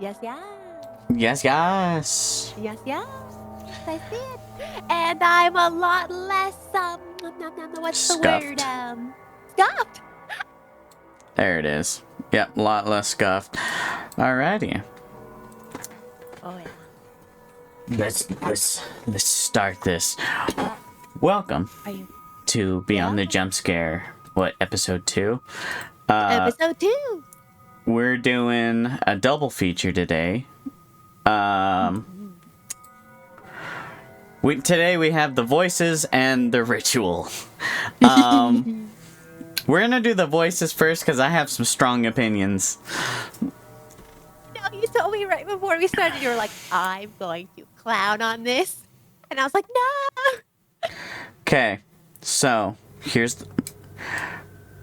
Yes, yes. Yes, yes. Yes, yes. I see it. And I'm a lot less, what's the word? Scuffed. Scuffed. There it is. Yep, a lot less scuffed. Alrighty. Oh, yeah. Let's start this. Welcome Are you? to Beyond the Jumpscare. What, episode 2? Episode 2. We're doing a double feature today. Today we have the voices and the ritual. We're gonna do the voices first because I have some strong opinions. No, you told me right before we started, you were like, I'm going to clown on this. And I was like, no. Okay, so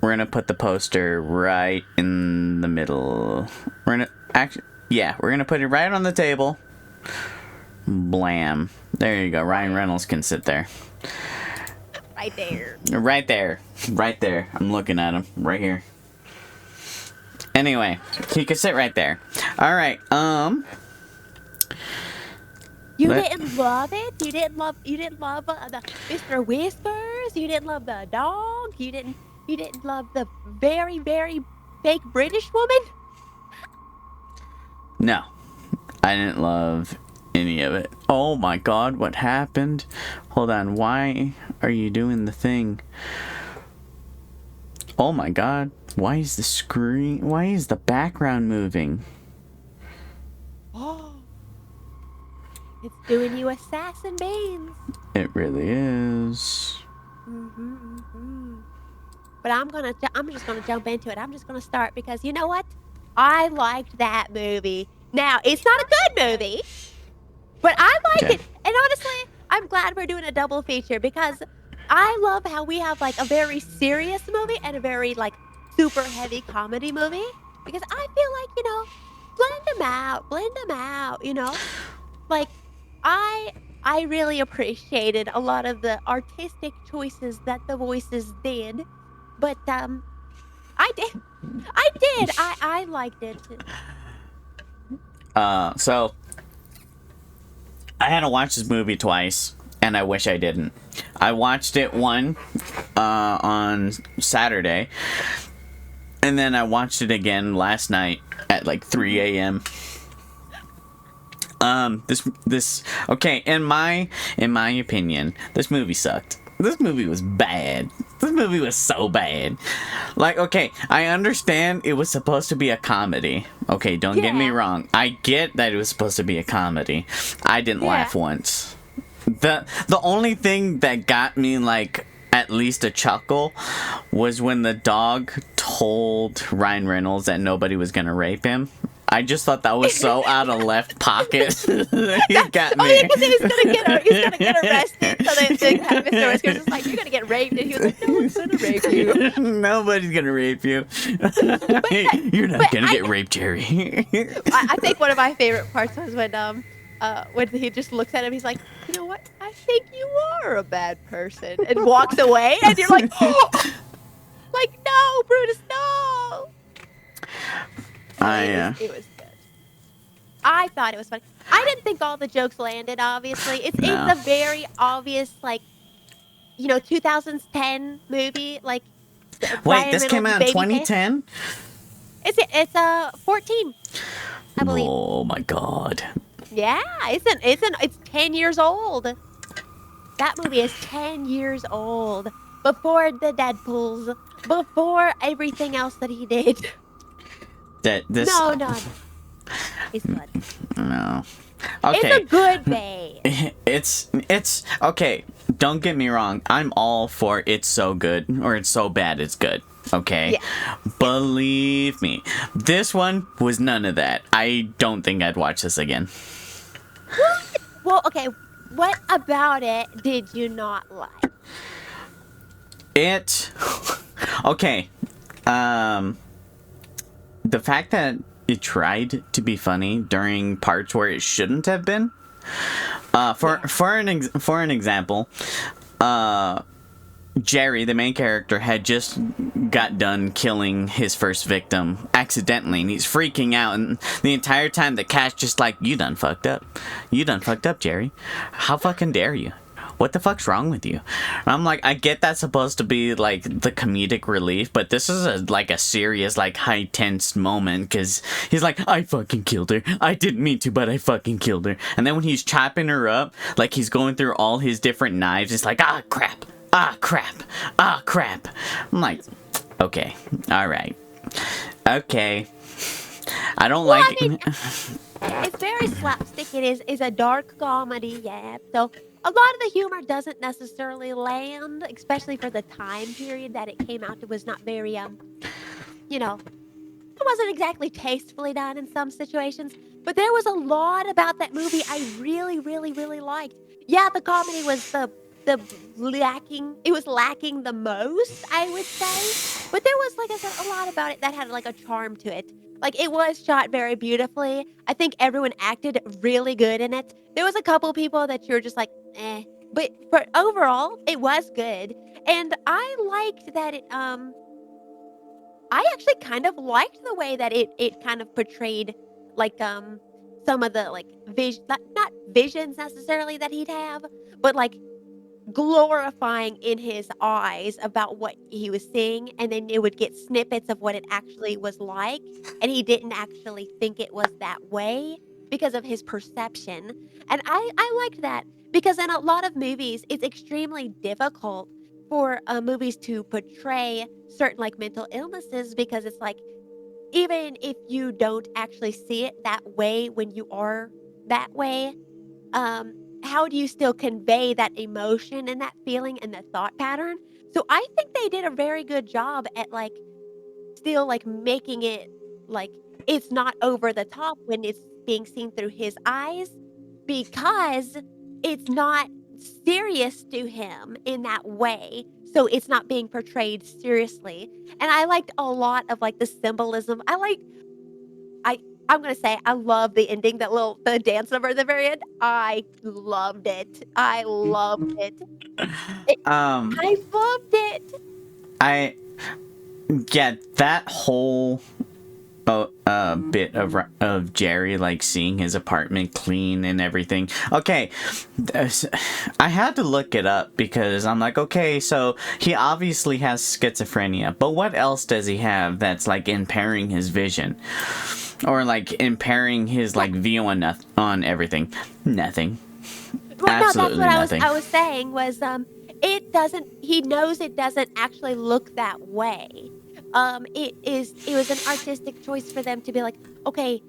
we're gonna put the poster right in the middle. We're gonna put it right on the table. Blam. There you go. Ryan Reynolds can sit there. Right there. Right there. Right there. I'm looking at him. Right here. Anyway, he can sit right there. Alright, You didn't love it? You didn't love the Mr. Whispers? You didn't love the dog? You didn't love the very, very fake British woman? No. I didn't love any of it. Oh my god, what happened? Hold on, why are you doing the thing? Oh my god, why is the background moving? Oh. It's doing you assassin beans. It really is. But I'm just gonna jump into it. I'm just gonna start because you know what? I liked that movie. Now, it's not a good movie, but I liked it. And honestly, I'm glad we're doing a double feature because I love how we have like a very serious movie and a very like super heavy comedy movie. Because I feel like, blend them out, Like, I really appreciated a lot of the artistic choices that the voices did. But, I did. I liked it. So I had to watch this movie twice, and I wish I didn't. I watched it on Saturday, and then I watched it again last night at like 3 a.m. Okay, in my opinion, this movie sucked. This movie was bad. This movie was so bad. Like, okay, I understand it was supposed to be a comedy. Okay, don't get me wrong. I get that it was supposed to be a comedy. I didn't laugh once. The only thing that got me, like, at least a chuckle was when the dog told Ryan Reynolds that nobody was gonna rape him. I just thought that was so out of left pocket. He got me. Oh, yeah, because he's gonna get arrested. So they have Mr. Whiskers just like, you're gonna get raped, and he was like, no one's gonna rape you. Nobody's gonna rape you. You're not gonna get raped, Jerry. I think one of my favorite parts was when he just looks at him. He's like, you know what? I think you are a bad person, and walks away. And you're like, oh! Like, no, Brutus, no. It was good. I thought it was funny. I didn't think all the jokes landed, obviously. It's a very obvious, like, 2010 movie. Like, wait, this came out in 2010? It's 14, I believe. Oh my god. Yeah, it's 10 years old. That movie is 10 years old. Before the Deadpools. Before everything else that he did. No. It's good. No. Okay. It's a good babe. It's okay. Don't get me wrong. I'm all for it's so good or it's so bad it's good. Okay. Yeah. Believe me. This one was none of that. I don't think I'd watch this again. What? Well, okay. What about it did you not like? Okay. The fact that it tried to be funny during parts where it shouldn't have been. For an example, Jerry, the main character, had just got done killing his first victim accidentally, and he's freaking out. And the entire time, the cat's just like, "You done fucked up. You done fucked up, Jerry. How fucking dare you? What the fuck's wrong with you?" And I'm like, I get that's supposed to be like the comedic relief, but this is like a serious, like high tense moment because he's like, "I fucking killed her. I didn't mean to, but I fucking killed her." And then when he's chopping her up, like he's going through all his different knives, it's like, "Ah, crap. Ah, crap. Ah, crap." I'm like, okay, all right, okay. I don't Well, like. I mean, it's very slapstick. It is a dark comedy, yeah. So a lot of the humor doesn't necessarily land, especially for the time period that it came out. It was not very you know, it wasn't exactly tastefully done in some situations. But there was a lot about that movie I really, really, really liked. Yeah, the comedy was the lacking. It was lacking the most, I would say. But there was, like I said, a lot about it that had like a charm to it. Like it was shot very beautifully. I think everyone acted really good in it. There was a couple people that you're just like, eh. But for overall, it was good. And I liked that I actually kind of liked the way that it kind of portrayed like some of the like vision not visions necessarily that he'd have, but like glorifying in his eyes about what he was seeing, and then it would get snippets of what it actually was like, and he didn't actually think it was that way because of his perception. And I liked that because in a lot of movies, it's extremely difficult for movies to portray certain like mental illnesses because it's like even if you don't actually see it that way when you are that way, how do you still convey that emotion and that feeling and the thought pattern? So I think they did a very good job at like still like making it like it's not over the top when it's being seen through his eyes because it's not serious to him in that way. So it's not being portrayed seriously. And I liked a lot of like the symbolism. I I'm gonna say I love the ending, that little the dance number at the very end. I loved it. I loved it. It um, I loved it. I get that whole bit of Jerry like seeing his apartment clean and everything. Okay, I had to look it up because I'm like, okay, so he obviously has schizophrenia, but what else does he have that's like impairing his vision or like impairing his like view on everything? Nothing. Well, no, that's Absolutely what nothing. I was saying was, it doesn't he knows it doesn't actually look that way. It was an artistic choice for them to be like, "Okay,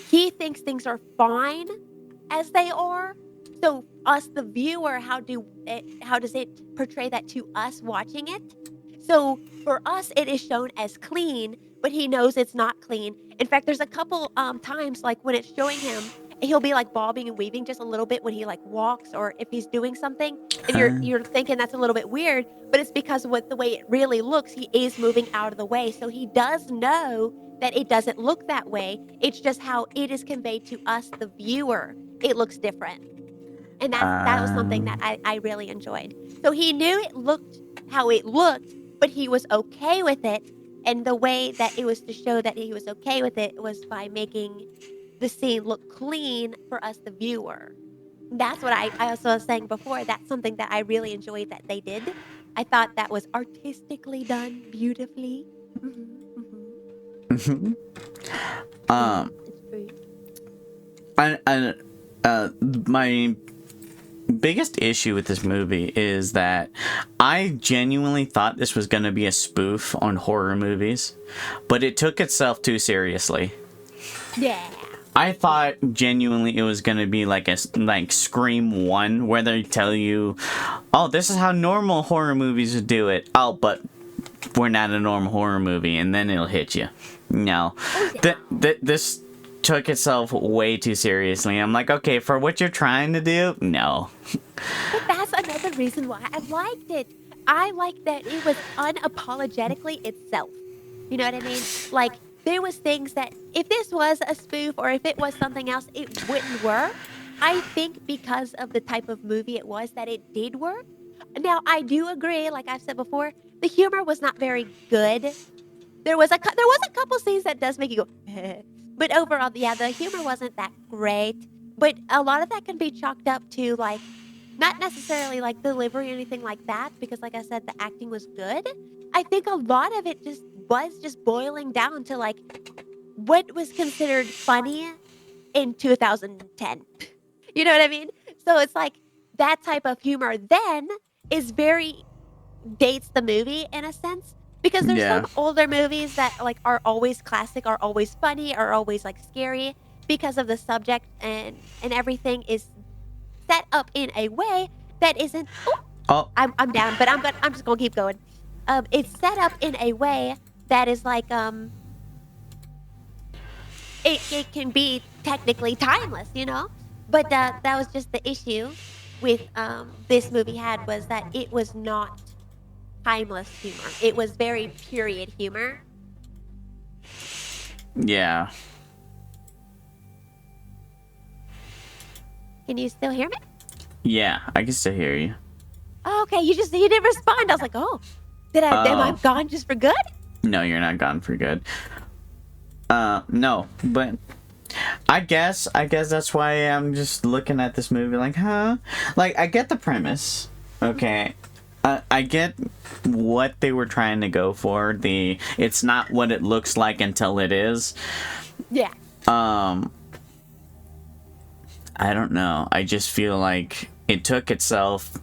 he thinks things are fine as they are." So us, the viewer, how does it portray that to us watching it? So for us, it is shown as clean, but he knows it's not clean. In fact, there's a couple times like when it's showing him, he'll be like bobbing and weaving just a little bit when he like walks or if he's doing something, and Uh, you're thinking that's a little bit weird, but it's because with the way it really looks, he is moving out of the way. So he does know that it doesn't look that way. It's just how it is conveyed to us, the viewer. It looks different. And that was something that um, I really enjoyed. So he knew it looked how it looked, but he was okay with it, and the way that it was to show that he was okay with it was by making the scene look clean for us, the viewer. That's what I also was saying before, that's something that I really enjoyed that they did. I thought that was artistically done beautifully. Mhm, mhm. Yeah, um, it's true. I my biggest issue with this movie is that I genuinely thought this was going to be a spoof on horror movies, but it took itself too seriously. Yeah. I Yeah. thought genuinely it was going to be like like Scream 1 where they tell you, "Oh, this is how normal horror movies would do it." "Oh, but we're not a normal horror movie," and then it'll hit you. No. Oh, yeah. This took itself way too seriously. I'm like, "Okay, for what you're trying to do?" No. But that's another reason why I liked it. I liked that it was unapologetically itself. You know what I mean? Like, there was things that if this was a spoof or if it was something else, it wouldn't work. I think because of the type of movie it was that it did work. Now, I do agree, like I've said before, the humor was not very good. There was a couple scenes that does make you go, but overall, yeah, the humor wasn't that great. But a lot of that can be chalked up to, like, not necessarily, like, delivery or anything like that, because like I said, the acting was good. I think a lot of it just was just boiling down to, like, what was considered funny in 2010. You know what I mean? So it's like that type of humor then is very dates the movie in a sense, because there's some Yeah. older movies that, like, are always classic, are always funny, are always, like, scary because of the subject and everything is set up in a way that isn't oh, Oh, I'm down, but I'm just gonna keep going. It's set up in a way that is like, it can be technically timeless, you know? But, that was just the issue with, this movie had was that it was not timeless humor. It was very period humor. yeah. Can you still hear me? Yeah, I can still hear you. Oh, okay, you didn't respond. I was like, "Oh, am I Oh, gone just for good?" no, you're not gone for good. No, but I guess that's why I'm just looking at this movie like, huh? Like, I get the premise. Okay. I get what they were trying to go for. It's not what it looks like until it is. Yeah. Um, I don't know. I just feel like it took itself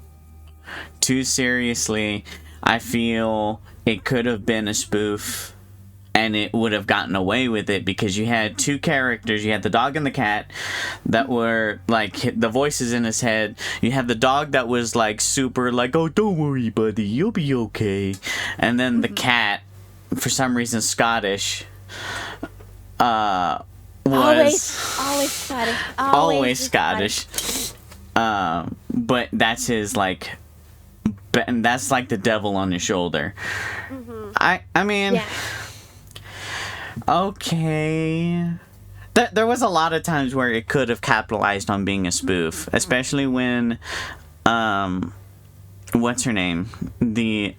too seriously. I feel it could have been a spoof and it would have gotten away with it because you had two characters. You had the dog and the cat that were like the voices in his head. You had the dog that was like super like, oh, don't worry, buddy, you'll be okay. And then the cat, for some reason Scottish, was Always Scottish. always just Scottish. But that's his like, and that's like the devil on his shoulder. Mhm. I mean, Yeah. okay. There was a lot of times where it could have capitalized on being a spoof, especially when, what's her name? The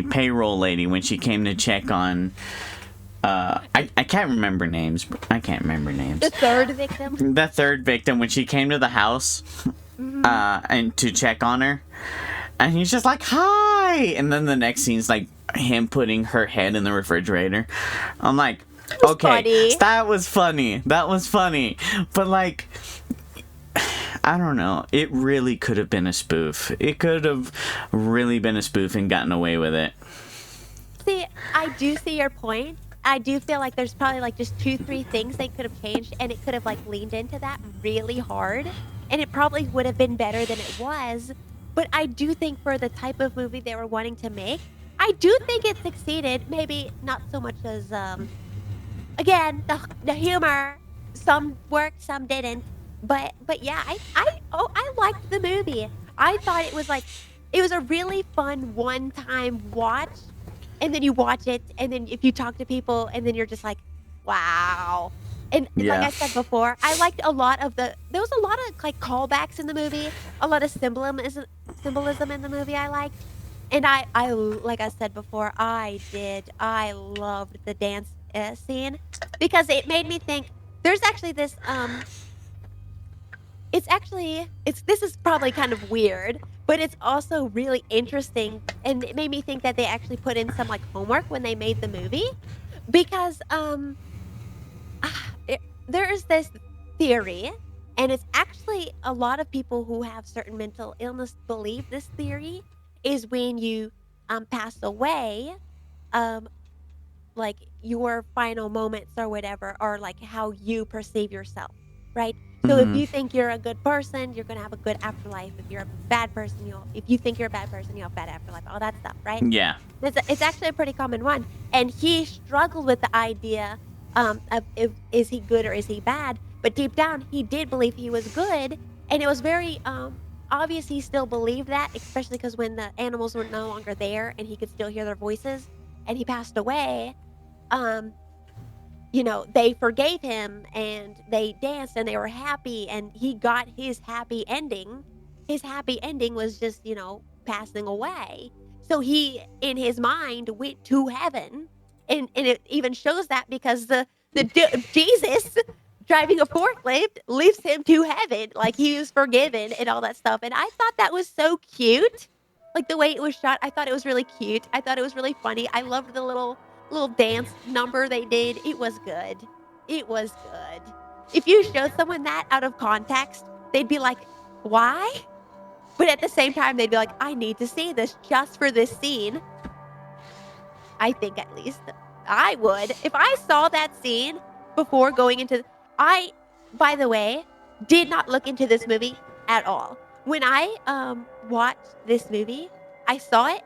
payroll lady, when she came to check on, I can't remember names. I can't remember names. The third victim. The third victim, when she came to the house, and to check on her, and he's just like, hi, and then the next scene's like him putting her head in the refrigerator. I'm like, okay, funny. that was funny. That was funny. But like, I don't know. It really could have been a spoof. It could have really been a spoof and gotten away with it. See, I do see your point. I do feel like there's probably like just 2, 3 things they could have changed, and it could have like leaned into that really hard, and it probably would have been better than it was. But I do think for the type of movie they were wanting to make, I do think it succeeded. Maybe not so much as again the humor. Some worked, some didn't. But yeah, I liked the movie. I thought it was a really fun one time watch, and then you watch it, and then if you talk to people, and then you're just like, wow. And like Yeah. I said before, I liked a lot of there was a lot of like callbacks in the movie, a lot of symbolism in the movie I liked. And like I said before, I loved the dance scene because it made me think there's actually this is probably kind of weird, but it's also really interesting, and it made me think that they actually put in some, like, homework when they made the movie because, there's this theory, and it's actually a lot of people who have certain mental illness believe this theory is when you, pass away, um, like, your final moments or whatever are, like, how you perceive yourself, right? So if Hmm. you think you're a good person, you're gonna have a good afterlife. If you're a bad person, if you think you're a bad person, you'll have a bad afterlife, all that stuff, right? Yeah. It's actually a pretty common one, and he struggled with the idea, of if is he good or is he bad, but deep down, he did believe he was good, and it was very, obvious he still believed that, especially because when the animals were no longer there and he could still hear their voices and he passed away, um, they forgave him and they danced and they were happy and he got his happy ending. his happy ending was just, passing away. So he, in his mind, went to heaven, and it even shows that because Jesus driving a forklift lifts him to heaven, like he was forgiven and all that stuff. And I thought that was so cute, like the way it was shot. I thought it was really cute. I thought it was really funny. I loved the little dance number they did. It was good. It was good. If you showed someone that out of context, they'd be like, "Why?" But at the same time, they'd be like, "I need to see this just for this scene." I think at least I would. If I saw that scene before going into I by the way, did not look into this movie at all. When I watched this movie, I saw it,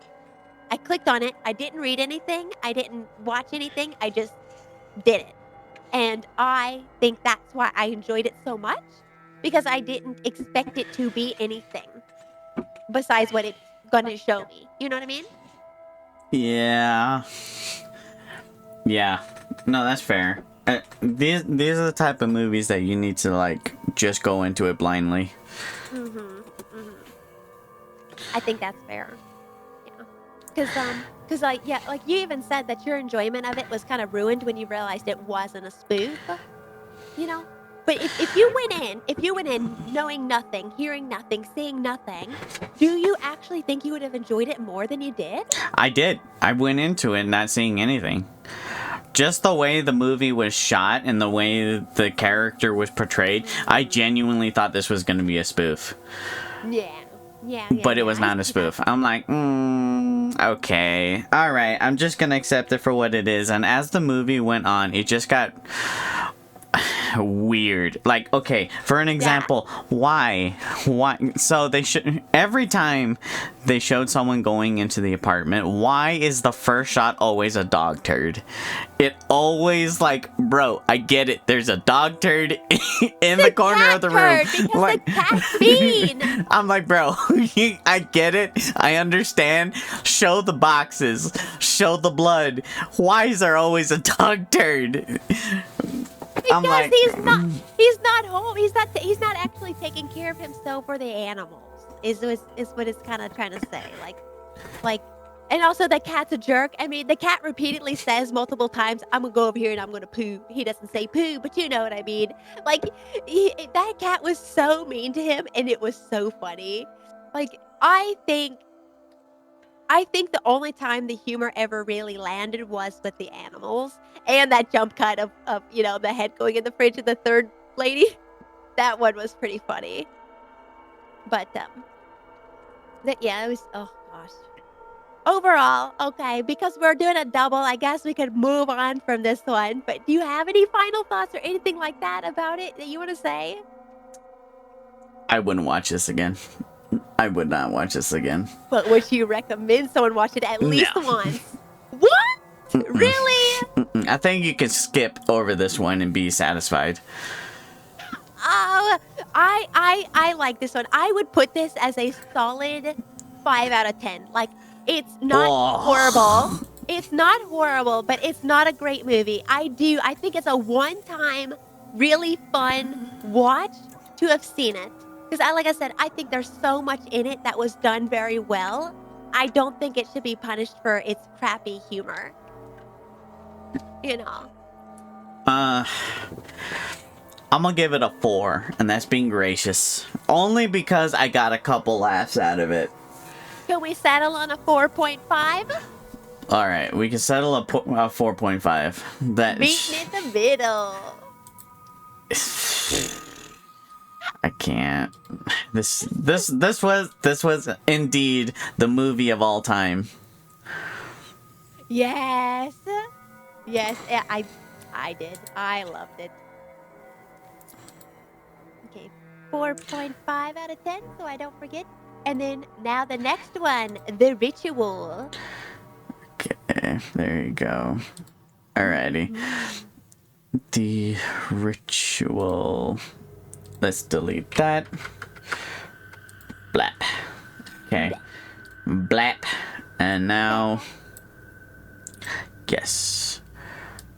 I clicked on it, I didn't read anything, I didn't watch anything, I just did it. And I think that's why I enjoyed it so much because I didn't expect it to be anything besides what it's going to show me. You know what I mean? Yeah. Yeah. No, that's fair. These are the type of movies that you need to like just go into it blindly. Mhm. Mhm. I think that's fair. Yeah. Cuz like yeah, like you even said that your enjoyment of it was kind of ruined when you realized it wasn't a spoof, you know? But if you went in knowing nothing, hearing nothing, seeing nothing, do you actually think you would have enjoyed it more than you did? I did. I went into it not seeing anything. Just the way the movie was shot and the way the character was portrayed, I genuinely thought this was going to be a spoof. Yeah. Yeah, But it yeah. was I not a see that. spoof. I'm like, okay. Alright, I'm just going to accept it for what it is. And as the movie went on, it just got weird. Like, okay, for an example, why so they should every time they showed someone going into the apartment, why is the first shot always a dog turd? It always, like, bro, I get it, there's a dog turd in the corner of the room, Because like the cat's mean. I'm like, bro, I get it, I understand, show the boxes, show the blood, why is there always a dog turd? I'm Because like, he's not home. He's not actually taking care of himself or the animals. Is what it's kind of trying to say. Like, and also the cat's a jerk. I mean, the cat repeatedly says multiple times, "I'm gonna go over here and I'm gonna poo." He doesn't say poo, but you know what I mean. Like, that cat was so mean to him, and it was so funny. Like, I think the only time the humor ever really landed was with the animals and that jump cut of the head going in the fridge of the third lady. That one was pretty funny. But, yeah, it was oh gosh. Overall, okay, because we're doing a double, I guess we could move on from this one, but do you have any final thoughts or anything like that about it that you wanna say? I wouldn't watch this again. I would not watch this again. But would you recommend someone watch it at No. least once? What? Really? I think you can skip over this one and be satisfied. Oh, I like this one. I would put this as a solid 5 out of 10. Like, it's not Oh. horrible. It's not horrible, but it's not a great movie. I think it's a one-time, really fun watch to have seen it. Because like I said, I think there's so much in it that was done very well. I don't think it should be punished for its crappy humor. You know. I'm gonna give it a 4, and that's being gracious. Only because I got a couple laughs out of it. Can we settle on a 4.5? Alright, we can settle a 4.5. That Meeting in the middle. I can't. This was indeed the movie of all time. Yes. Yes, yeah, I did. I loved it. Okay, 4.5 out of 10, so I don't forget. And then now the next one, The Ritual. Okay, there you go. Alrighty. The Ritual. Let's delete that. Blap. Okay. Blap. And now... Yes.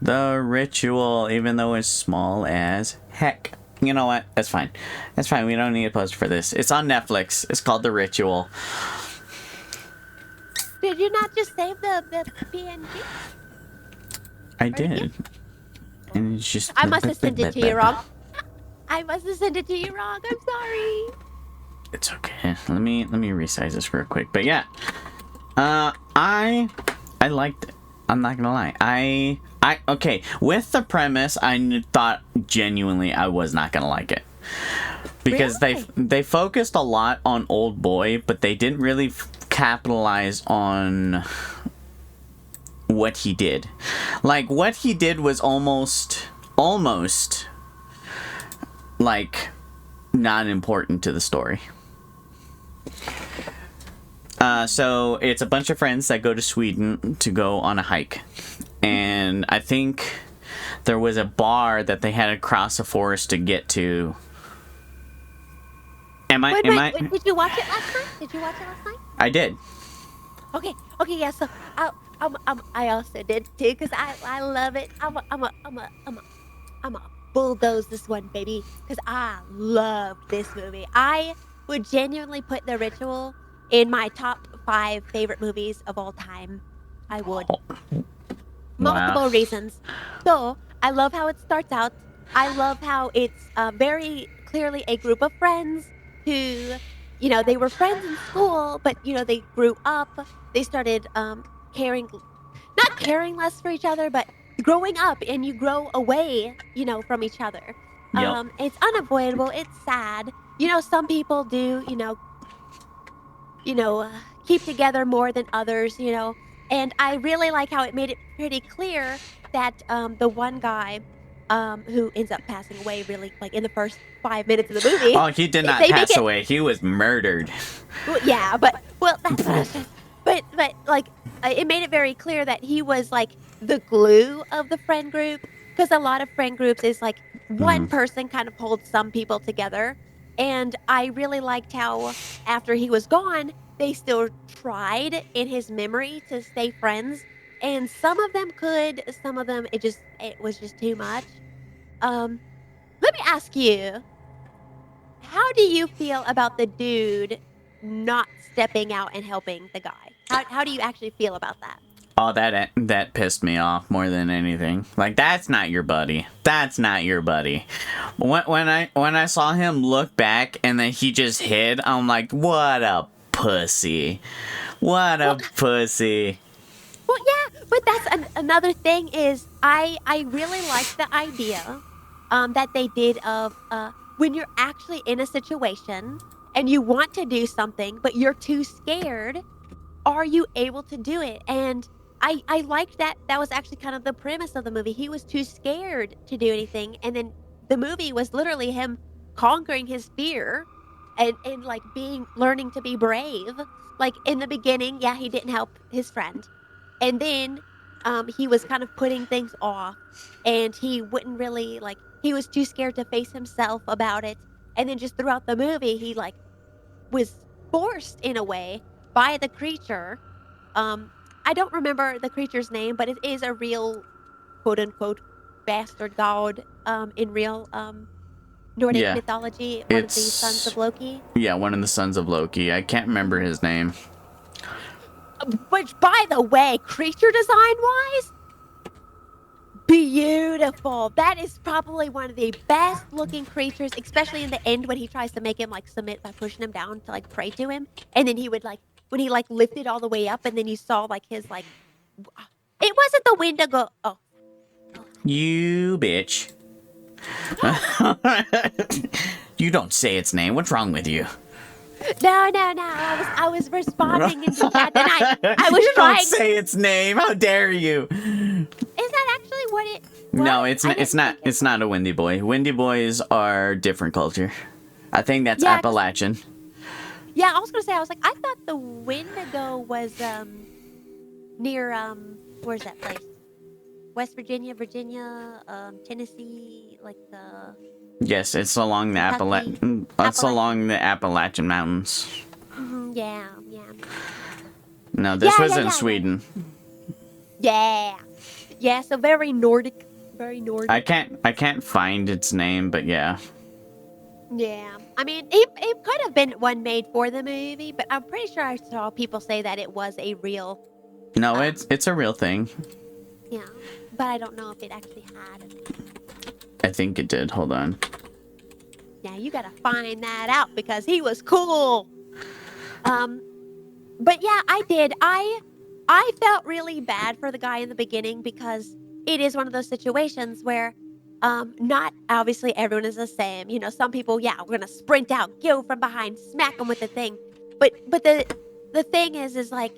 The Ritual, even though it's small as heck. You know what? That's fine. That's fine. We don't need a poster for this. It's on Netflix. It's called The Ritual. Did you not just save the PNG? I did. And it's just. I must have sent it to you wrong. I must have sent it to you wrong. I'm sorry. It's okay. Let me resize this real quick. But yeah, I liked it. I'm not gonna lie. Okay. With the premise, I thought genuinely I was not gonna like it because Really? they focused a lot on Old Boy, but they didn't really capitalize on what he did. Like what he did was almost like not important to the story. So it's a bunch of friends that go to Sweden to go on a hike, and I think there was a bar that they had to cross a forest to get to. Wait, did you watch it last night? Did you watch it last night? I did. Okay, yeah. So I also did too because I love it. I'm a bulldoze this one, baby, because I loved this movie. I would genuinely put The Ritual in my top 5 favorite movies of all time. I would. Multiple reasons. So I love how it starts out. I love how it's very clearly a group of friends who, they were friends in school, but they grew up. They started not caring less for each other, but growing up, and you grow away, from each other. Yep. It's unavoidable. It's sad. Some people do, keep together more than others, and I really like how it made it pretty clear that the one guy who ends up passing away really like in the first 5 minutes of the movie. Oh, he did not they pass make it, away. He was murdered. well, yeah, but that's what I was just, but like it made it very clear that he was like the glue of the friend group, because a lot of friend groups is like one person kind of holds some people together. And I really liked how after he was gone, they still tried in his memory to stay friends. And some of them could, some of them it was just too much. Let me ask you, how do you feel about the dude not stepping out and helping the guy? How do you actually feel about that? Oh, that pissed me off more than anything. Like, that's not your buddy. That's not your buddy. When I saw him look back and then he just hid, I'm like, what a pussy. What a pussy. Well, yeah, but that's another thing is I really like the idea that they did of when you're actually in a situation and you want to do something, but you're too scared, are you able to do it? And I liked that. That was actually kind of the premise of the movie. He was too scared to do anything. And then the movie was literally him conquering his fear and like learning to be brave. Like in the beginning, yeah, he didn't help his friend. And then he was kind of putting things off, and he wouldn't really he was too scared to face himself about it. And then just throughout the movie, he was forced in a way by the creature. I don't remember the creature's name, but it is a real quote unquote bastard god in real Nordic mythology, one of the sons of Loki. Yeah, one of the sons of Loki. I can't remember his name. Which, by the way, creature design wise, beautiful. That is probably one of the best looking creatures, especially in the end when he tries to make him submit by pushing him down to pray to him, and then he would when he lifted all the way up, and then you saw his it wasn't the Wendigo. Oh, you bitch. You don't say its name. What's wrong with you? No. I was responding in the chat, and I was you trying. Don't say its name. How dare you? Is that actually what it was? No, it's not. It's not a Windy Boy. Windy Boys are different culture. I think that's Appalachian. Yeah, I was gonna say. I thought the Wendigo was near where's that place? West Virginia, Tennessee, the. Yes, it's along the along the Appalachian Mountains. Yeah. No, this was in Sweden. Yeah. So very Nordic. I can't find its name, but yeah. Yeah. I mean, it could have been one made for the movie, but I'm pretty sure I saw people say that it was a real, No, um, it's a real thing. yeah, but I don't know if it actually had it. I think it did. Hold on. Yeah, you gotta find that out because he was cool. Um, but yeah, I did. I felt really bad for the guy in the beginning because it is one of those situations where not obviously everyone is the same. You know, some people, yeah, we're gonna sprint out, go from behind, smack them with the thing. But the thing is like,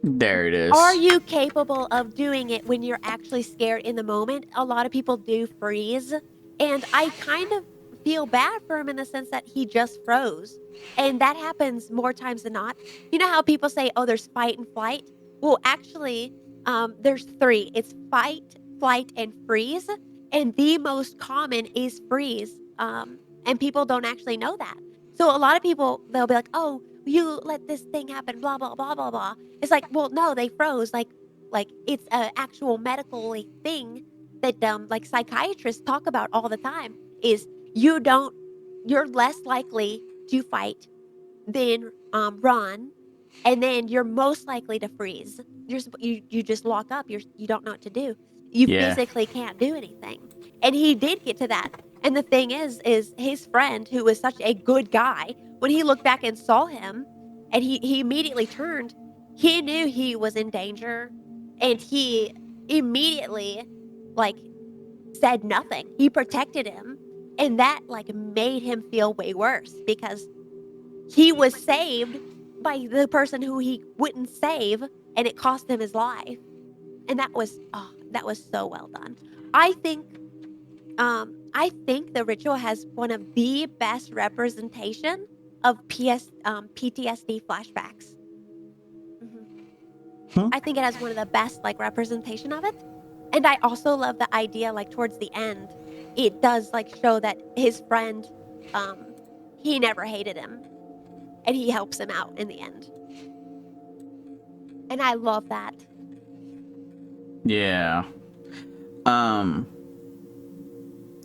There it are is. you capable of doing it when you're actually scared in the moment? A lot of people do freeze, and I kind of feel bad for him in the sense that he just froze, and that happens more times than not. You know how people say, "Oh, there's fight and flight?" Well, actually, there's 3. It's fight, flight, and freeze, and the most common is freeze, and people don't actually know that. So a lot of people, they'll be like, "Oh, you let this thing happen, blah, blah, blah, blah, blah." It's like, well, no, they froze. Like it's a actual medical thing that like psychiatrists talk about all the time is you don't you're less likely to fight than run, and then you're most likely to freeze. You just lock up. You don't know what to do. You Yeah. physically can't do anything. And he did get to that. And the thing is his friend who was such a good guy, when he looked back and saw him and he immediately turned, he knew he was in danger and he immediately like said nothing. He protected him and that like made him feel way worse because he was saved by the person who he wouldn't save, and it cost him his life. And that was so well done. I think I think The Ritual has one of the best representation of PTSD flashbacks. Mhm. Hmm? I think it has one of the best like representation of it. And I also love the idea like towards the end, it does like show that his friend um he never hated him and he helps him out in the end. And I love that. Yeah. Um.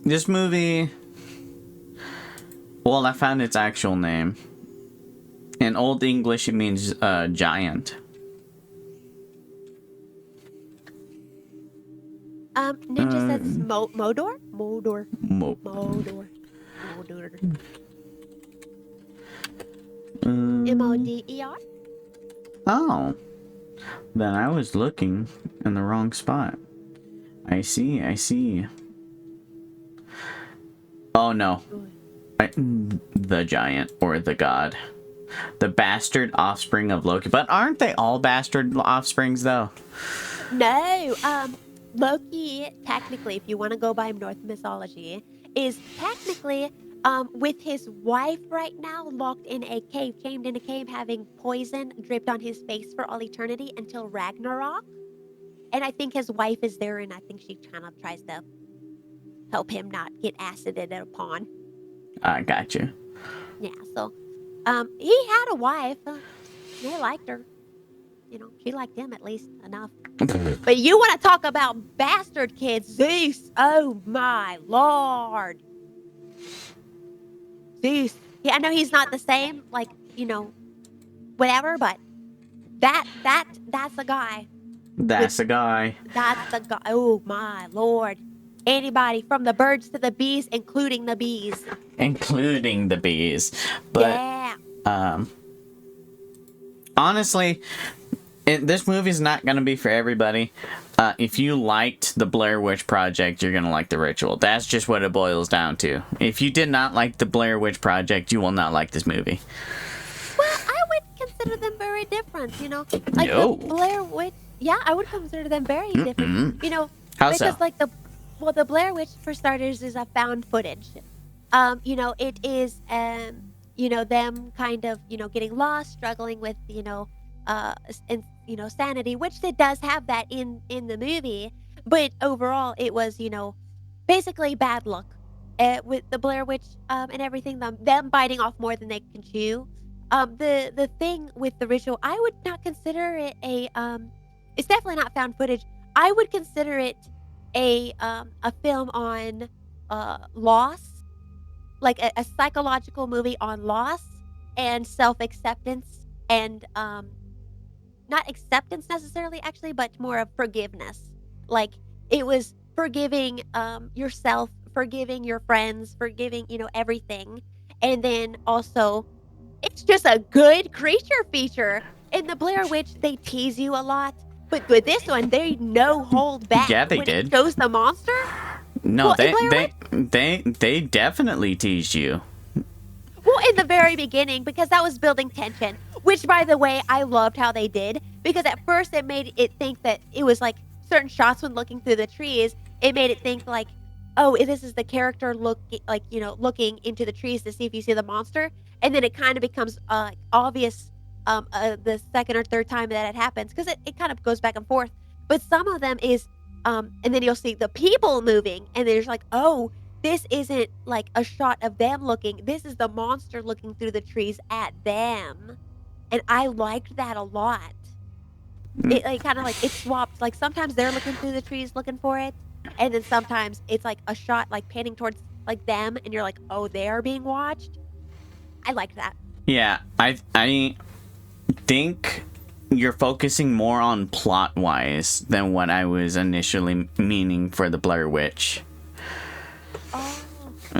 This movie. Well, I found its actual name. In Old English, it means giant. Ninja Uh, says Modor? Modor. mo- Modor. Modor. um, Moder? oh, then I was looking in the wrong spot. I see. I see. Oh no, the giant or the god, the bastard offspring of Loki. But aren't they all bastard offsprings though? No, Loki, technically, if you want to go by Norse mythology, is technically with his wife right now locked in a cave, chained in a cave, having poison dripped on his face for all eternity until Ragnarok. And I think his wife is there, and I think she kind of tries to help him not get acided upon. I got you. Yeah, so he had a wife. They liked her. You know, she liked him at least enough. But you want to talk about bastard kids, Zeus? Oh my lord, Zeus. Yeah, I know he's not the same, like whatever, but that's a guy with That's a guy, that's the guy. Oh my lord, anybody from the birds to the bees, including the bees. including the bees. But Yeah. um, honestly, this movie's not gonna be for everybody. If you liked the Blair Witch Project, you're gonna like The Ritual. That's just what it boils down to. If you did not like the Blair Witch Project, you will not like this movie. Well, I would consider them very different, like the No. Blair Witch. Yeah, I would consider them very different, How so? because like the Blair Witch for starters is a found footage. It is them kind of getting lost, struggling with and sanity, which it does have that in the movie, but overall it was basically bad luck with the Blair Witch and everything. Them biting off more than they can chew. The thing with the Ritual, I would not consider it it's definitely not found footage. I would consider it a film on loss like a psychological movie on loss and self-acceptance and, not acceptance necessarily actually, but more of forgiveness. Like, it was forgiving, yourself, forgiving your friends, forgiving, everything, and then also, it's just a good creature feature. In the Blair Witch, they tease you a lot, but with this one, they no hold back Yeah, they when it did. shows the monster. No, Well, in Blair Witch they definitely teased you. well, in the very beginning, because that was building tension, which, by the way, I loved how they did, because at first it made it think that it was, like, certain shots when looking through the trees, it made it think, like, "Oh, this is the character looking into the trees to see if you see the monster," and then it kinda becomes, obvious, the 2nd or 3rd time that it happens, 'cause it kind of goes back and forth, but some of them is, and then you'll see the people moving, and then you're like, "Oh, this isn't like a shot of them looking, this is the monster looking through the trees at them, and I liked that a lot. Mm, It, like, kinda like it swapped, like, sometimes they're looking through the trees looking for it, and then sometimes it's, like, a shot, like, panning towards, like, them, and you're like, "Oh, they are being watched." I liked that. yeah, I think you're focusing more on plot wise than what I was initially meaning for the Blair Witch. Oh.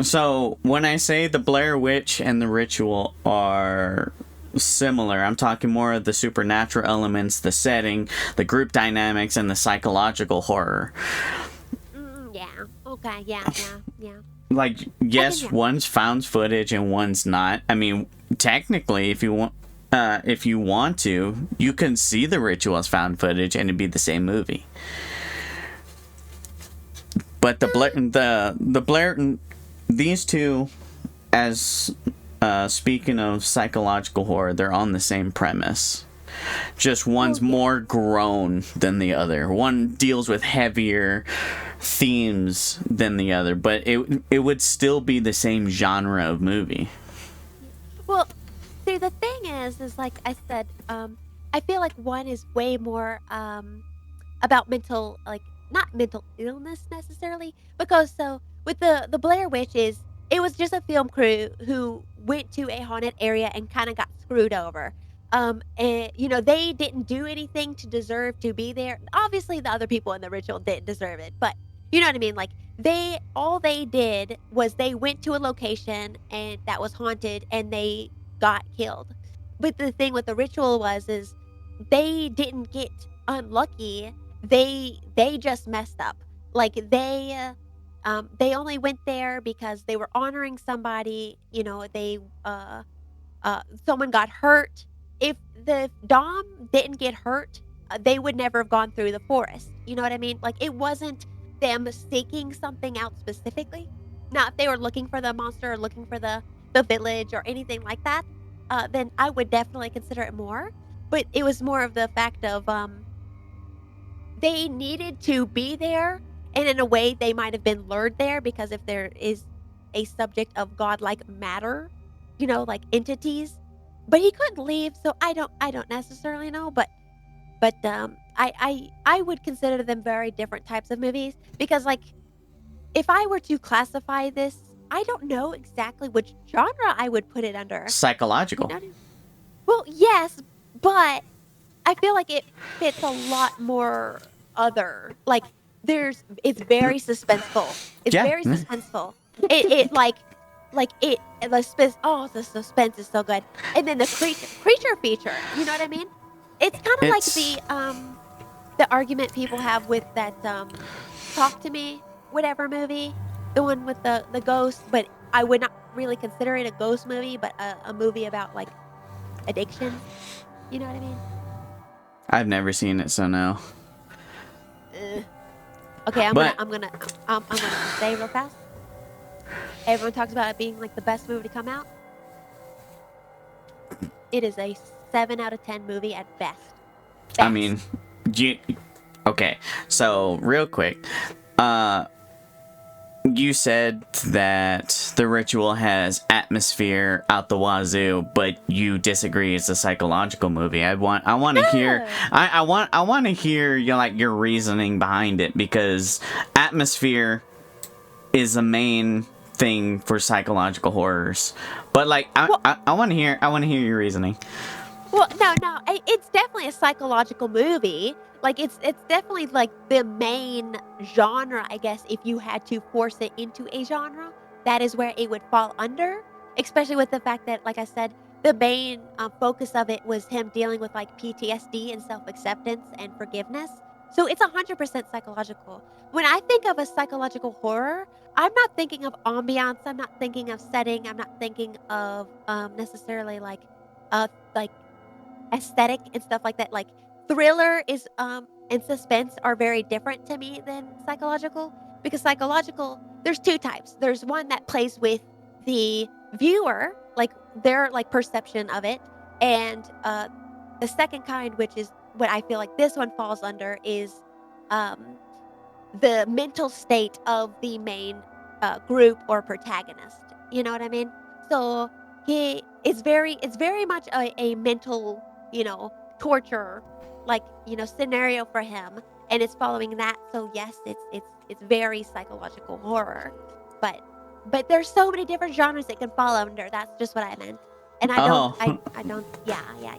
So when I say the Blair Witch and the Ritual are similar, I'm talking more of the supernatural elements, the setting, the group dynamics, and the psychological horror. Yeah. Okay, yeah. Like, Okay, yes, yeah. one's found footage and one's not. I mean, technically, if you want to, you can see the Ritual as found footage and it'd be the same movie. But the Blair, these two, as speaking of psychological horror, they're on the same premise. Just one's Oh, yeah. more grown than the other. One deals with heavier themes than the other, but it would still be the same genre of movie. Well, see, the thing is like I said, I feel like one is way more about mental, like not mental illness necessarily, because so with the Blair Witches, it was just a film crew who went to a haunted area and kind of got screwed over. And they didn't do anything to deserve to be there. Obviously, the other people in the ritual didn't deserve it, but you know what I mean. Like all they did was they went to a location and that was haunted, and they got killed. But the thing with the ritual is they didn't get unlucky. They just messed up. Like they only went there because they were honoring somebody. They someone got hurt. If the Dom didn't get hurt, they would never have gone through the forest. You know what I mean? Like, it wasn't them seeking something out specifically. Now, if they were looking for the monster or looking for the village or anything like that, then I would definitely consider it more. But it was more of the fact of they needed to be there, and in a way, they might have been lured there because if there is a subject of godlike matter, like entities, but he couldn't leave, so I don't necessarily know, but I would consider them very different types of movies because, like, if I were to classify this, I don't know exactly which genre I would put it under. You Psychological. know? Well, yes, but I feel like it fits a lot more other. Like, it's very suspenseful. It's Yeah. very suspenseful. It like it the suspense is so good. And then the creature feature, you know what I mean? It's kind of like It's the argument people have with that Talk to Me whatever movie, the one with the ghost, but I would not really consider it a ghost movie, but a movie about like addiction. You know what I mean? I've never seen it, so no. Ugh. Okay, But I'm gonna say real fast. Everyone talks about it being like the best movie to come out. It is a 7 out of 10 movie at best. I Best. mean, you okay? So real quick, uh, you said that the ritual has atmosphere out the wazoo, but you disagree. It's a psychological movie. I want to hear. No. I want to hear your reasoning behind it because atmosphere is the main thing for psychological horrors. But like, Well, I want to hear your reasoning. well, no, it's definitely a psychological movie. Like, it's definitely, like, the main genre, I guess, if you had to force it into a genre, that is where it would fall under, especially with the fact that, like I said, the main, focus of it was him dealing with, like, PTSD and self-acceptance and forgiveness. So it's 100% psychological. When I think of a psychological horror, I'm not thinking of ambiance, I'm not thinking of setting, I'm not thinking of, necessarily, like aesthetic and stuff like that. Like thriller is and suspense are very different to me than psychological because psychological there's two types. There's one that plays with the viewer, like their like perception of it, and the second kind, which is what I feel like this one falls under, is um the mental state of the main, group or protagonist, you know what I mean? So, he it's very much a mental, torture, like, scenario for him, and it's following that, so yes, it's very psychological horror, but there's so many different genres it can fall under, that's just what I meant, and Oh, I don't yeah, yeah,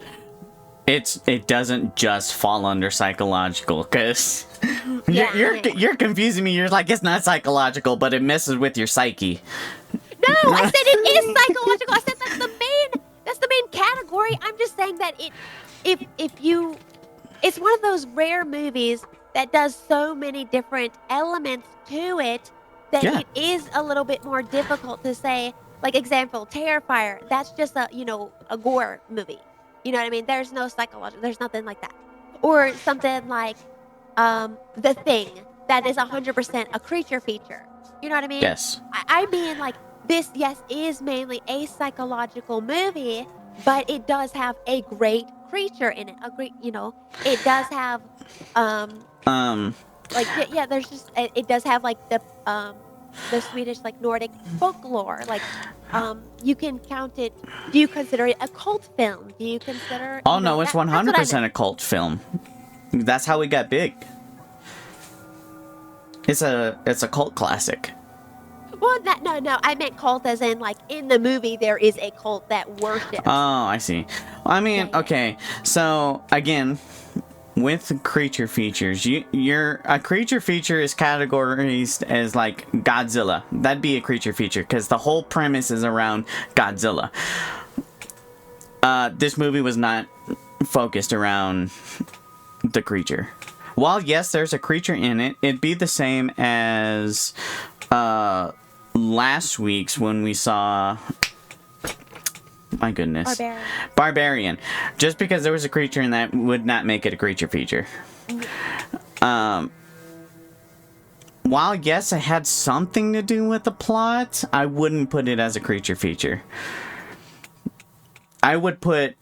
yeah. it doesn't just fall under psychological, because Yeah, yeah, yeah. you're confusing me. You're like, it's not psychological, but it messes with your psyche. No, I said it is psychological. I said that's the main category. I'm just saying that if you it's one of those rare movies that does so many different elements to it that Yeah. it is a little bit more difficult to say. Like example, Terrifier. That's just a gore movie. You know what I mean? There's no psychological. There's nothing like that. Or something like The Thing. That is 100% a creature feature. You know what I mean? Yes. I mean like this, yes, is mainly a psychological movie, but it does have a great creature in it. A great, it does have, um, Um. like yeah. There's just it does have like the Swedish like Nordic folklore. Like, you can count it. Do you consider it a cult film? Do you consider Oh no, it's that's what I 100% meant. a cult film. That's how it got big. It's a cult classic. Well, no. I meant cult as in like in the movie there is a cult that worships. Oh, I see. I mean, Yeah, yeah. okay. So again, with creature features, a creature feature is categorized as like Godzilla. That'd be a creature feature because the whole premise is around Godzilla. This movie was not focused around the creature. While yes, there's a creature in it, it'd be the same as last week's when we saw. My goodness. Barbarian. Just because there was a creature in that would not make it a creature feature. While yes, it had something to do with the plot, I wouldn't put it as a creature feature. I would put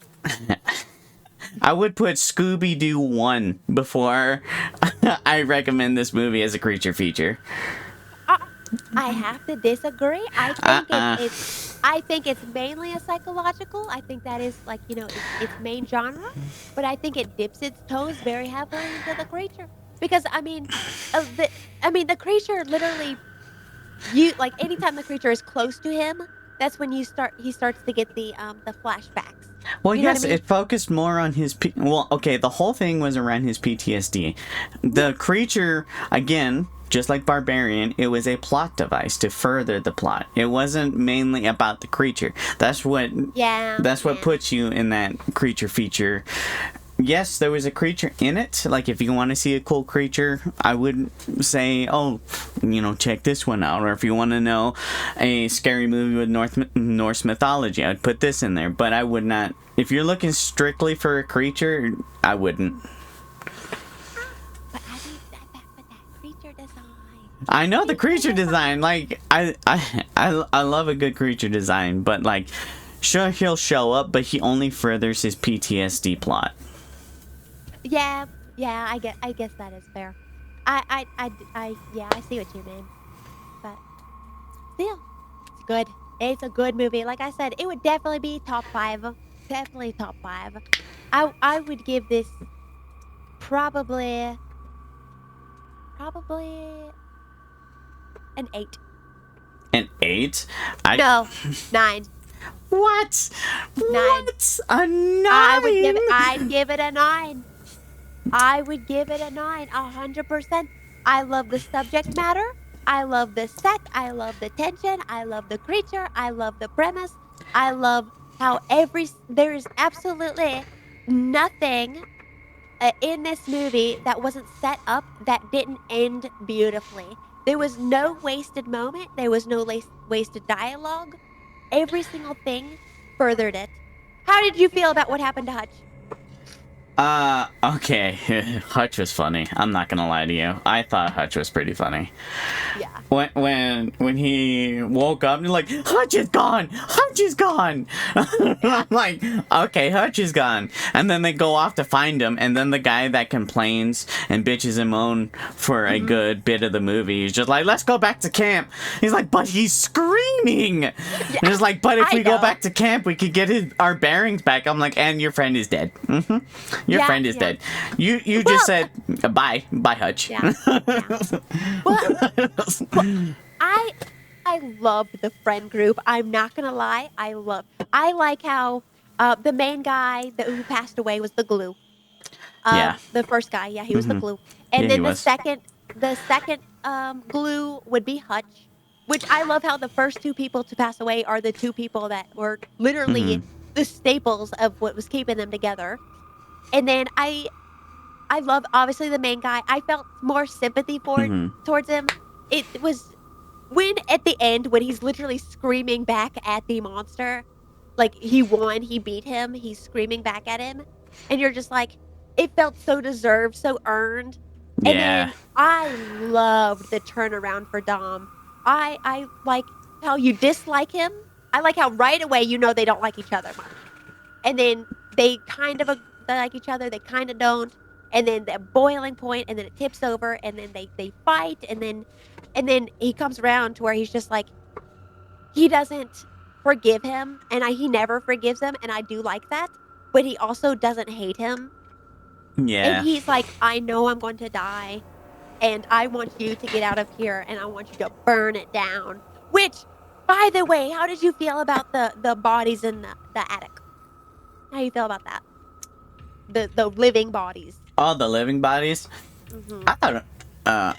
Scooby-Doo 1 before I recommend this movie as a creature feature. I have to disagree. I think it's mainly a psychological. I think that is like its main genre, but I think it dips its toes very heavily into the creature because the creature literally like anytime the creature is close to him, that's when he starts to get the flashbacks. Well, You know what yes, I mean? it focused more on his well, okay, the whole thing was around his PTSD. The creature, again, just like Barbarian, it was a plot device to further the plot. It wasn't mainly about the creature. That's what puts you in that creature feature. Yes, there was a creature in it. Like, if you want to see a cool creature, I would say, check this one out. Or if you want to know a scary movie with Norse mythology, I'd put this in there. But I would not. If you're looking strictly for a creature, I wouldn't. But that creature design. I know the creature design. Like, I love a good creature design. But, like, sure, he'll show up, but he only furthers his PTSD plot. Yeah, I guess that is fair. I see what you mean. But still, it's good. It's a good movie. Like I said, it would definitely be top 5. Definitely top 5. I would give this probably an 8. An 8? No, 9. What? 9. What? A 9? I'd give it a 9. I would give it a 9, 100%. I love the subject matter. I love the set. I love the tension. I love the creature. I love the premise. I love how there's absolutely nothing in this movie that wasn't set up that didn't end beautifully. There was no wasted moment. There was no wasted dialogue. Every single thing furthered it. How did you feel about what happened to Hutch? Okay. Hutch was funny. I'm not gonna lie to you. I thought Hutch was pretty funny. Yeah. When he woke up and like, Hutch is gone! Hutch is gone! I'm like, okay, Hutch is gone. And then they go off to find him, and then the guy that complains and bitches and moan for a good bit of the movie is just like, let's go back to camp. He's like, but he's screaming! Yeah, And it's like, but if I we go know. back to camp, we could get our bearings back. I'm like, and your friend is dead. Your Yeah, friend is yeah. dead. You Well, just said, bye, Hutch. Yeah. Well, I loved the friend group. I'm not gonna lie. I like how the main guy who passed away was the glue. Yeah. The first guy, yeah, he was the Mhm. glue. Yeah, And he then was. the second glue would be Hutch, which I love how the first two people to pass away are the two people that were literally Mhm. the staples of what was keeping them together. And then I love obviously the main guy. I felt more sympathy Mhm. towards him. It was when at the end when he's literally screaming back at the monster, like he won, he beat him, he's screaming back at him, and you're just like, it felt so deserved, so earned. And Yeah. then I loved the turnaround for Dom. I like how you dislike him. I like how right away you know they don't like each other much. And then they kind of they like each other, they kind of don't. And then the boiling point, and then it tips over, and then they fight, and then he comes around to where he's just like he doesn't forgive him, and he never forgives him, and I do like that. But he also doesn't hate him, and Yeah. he's like, I know I'm going to die, and I want you to get out of here, and I want you to burn it down. Which, by the way, how did you feel about the bodies in the attic? How do you feel about that? The living bodies. All the living bodies. Mhm. I thought, uh,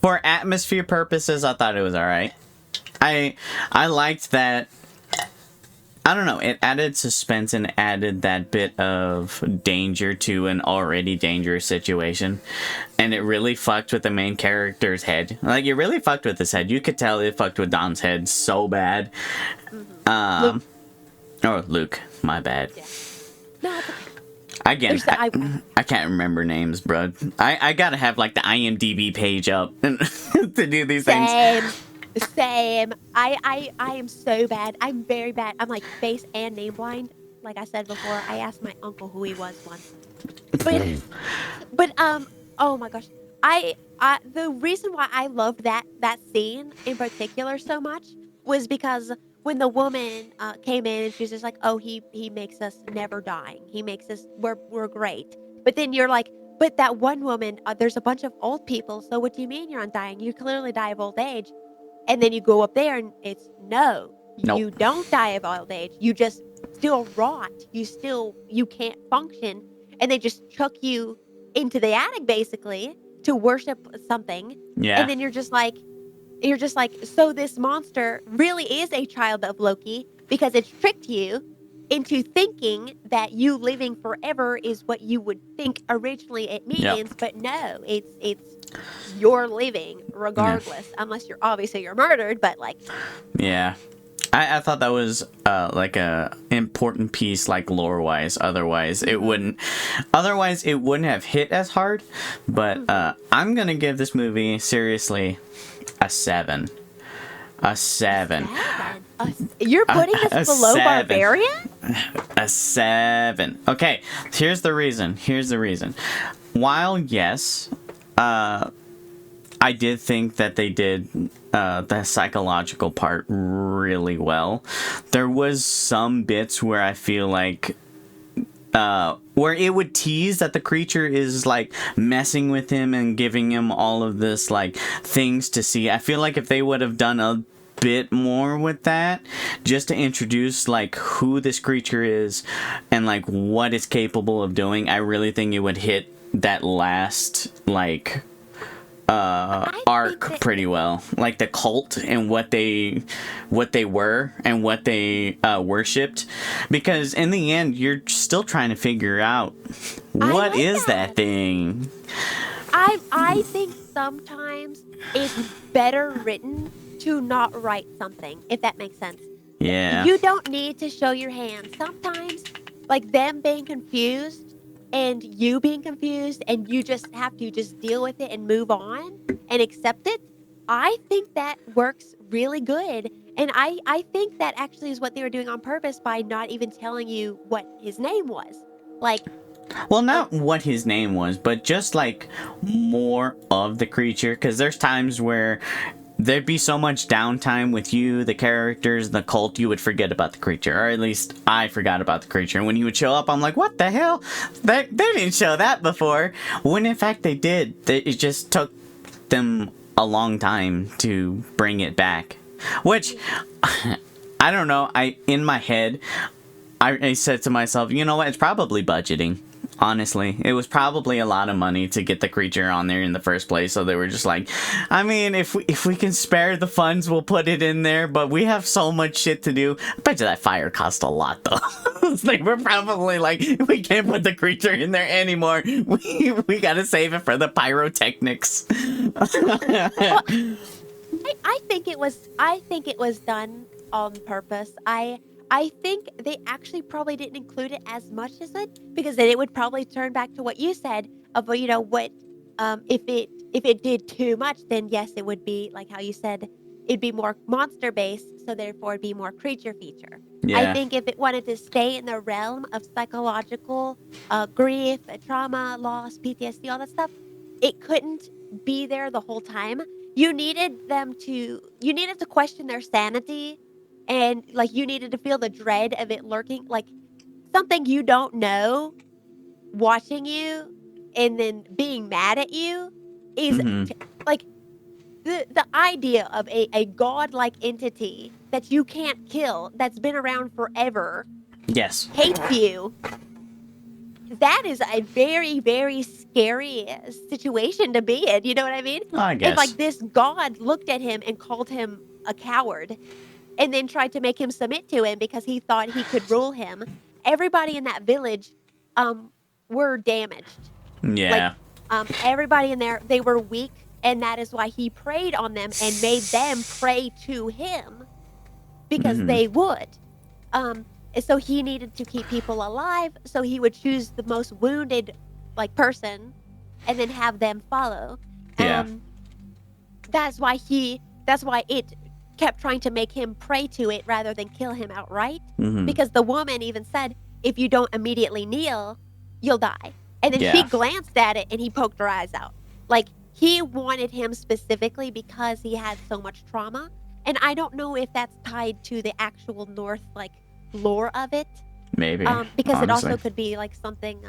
for atmosphere purposes, I thought it was all right. I liked that. I don't know. It added suspense and added that bit of danger to an already dangerous situation, and it really fucked with the main character's head. Like it really fucked with his head. You could tell it fucked with Dom's head so bad. Mhm. Um, oh Luke, my bad. Yeah. No, it's okay. Again, There's the I can't remember names, bro. I gotta have like the IMDb page up to do these things. Same. I am so bad. I'm very bad. I'm like face and name blind. Like I said before, I asked my uncle who he was once. But oh my gosh. I the reason why I loved that scene in particular so much was because when the woman came in and she's just like, "Oh, he makes us never dying. He makes us we're great." But then you're like, "But that one woman, there's a bunch of old people. So what do you mean you're undying? You clearly die of old age." And then you go up there and it's no, Nope. you don't die of old age. You just still rot. You can't function. And they just chuck you into the attic basically to worship something. Yeah. And then you're just like, so this monster really is a child of Loki because it's tricked you into thinking that you living forever is what you would think originally it Yep. means, but no, it's you're living regardless, unless you're murdered, but like Yeah. I thought that was like a important piece, like lore wise. Otherwise, it wouldn't have hit as hard. But I'm gonna give this movie seriously a 7. A 7. You're putting A this below 7. Barbarian? A 7. Okay, here's the reason. While yes, I did think that they did the psychological part really well. There was some bits where I feel like where it would tease that the creature is like messing with him and giving him all of this like things to see. I feel like if they would have done bit more with that, just to introduce like who this creature is and like what it's capable of doing, I really think it would hit that last like arc pretty well, like the cult and what they were and what they worshipped, because in the end you're still trying to figure out what is that thing. I think sometimes it's better written to not write something, if that makes sense. Yeah, you don't need to show your hand. Sometimes like them being confused and you being confused, and you just have to just deal with it and move on and accept it. I think that works really good. And I think that actually is what they were doing on purpose by not even telling you what his name was. Like, well, not what his name was, but just like more of the creature, because there's times where there'd be so much downtime with you, the characters, the cult, you would forget about the creature. Or at least I forgot about the creature. And when you would show up, I'm like, what the hell? They didn't show that before. When in fact they did. It just took them a long time to bring it back. Which, I don't know. In my head, I said to myself, you know what? It's probably budgeting. Honestly, it was probably a lot of money to get the creature on there in the first place, so they were just like, I mean, if we can spare the funds, we'll put it in there, but we have so much shit to do. I bet you that fire cost a lot, though. They were probably like, we can't put the creature in there anymore. We gotta save it for the pyrotechnics. Well, I think it was done on purpose. I think they actually probably didn't include it as much as it, because then it would probably turn back to what you said of, you know, what if it did too much, then yes, it would be like how you said, it'd be more monster based, so therefore it'd be more creature feature. Yeah. I think if it wanted to stay in the realm of psychological grief, trauma, loss, PTSD, all that stuff, it couldn't be there the whole time. You needed to question their sanity. And, like, you needed to feel the dread of it lurking, like, something you don't know watching you and then being mad at you is, like, the idea of a godlike entity that you can't kill, that's been around forever, Yes. hates you. That is a very, very scary situation to be in, you know what I mean? I guess. If, like, this god looked at him and called him a coward, and then tried to make him submit to him because he thought he could rule him. Everybody in that village were damaged. Yeah. Like, everybody in there, they were weak, and that is why he preyed on them and made them pray to him, because they would. And so he needed to keep people alive, so he would choose the most wounded, like, person and then have them follow. Yeah. That's why it kept trying to make him pray to it rather than kill him outright. Because the woman even said, if you don't immediately kneel, you'll die. And then she glanced at it and he poked her eyes out. Like, he wanted him specifically because he had so much trauma. And I don't know if that's tied to the actual North, like, lore of it. Maybe. Because honestly, it also could be like something,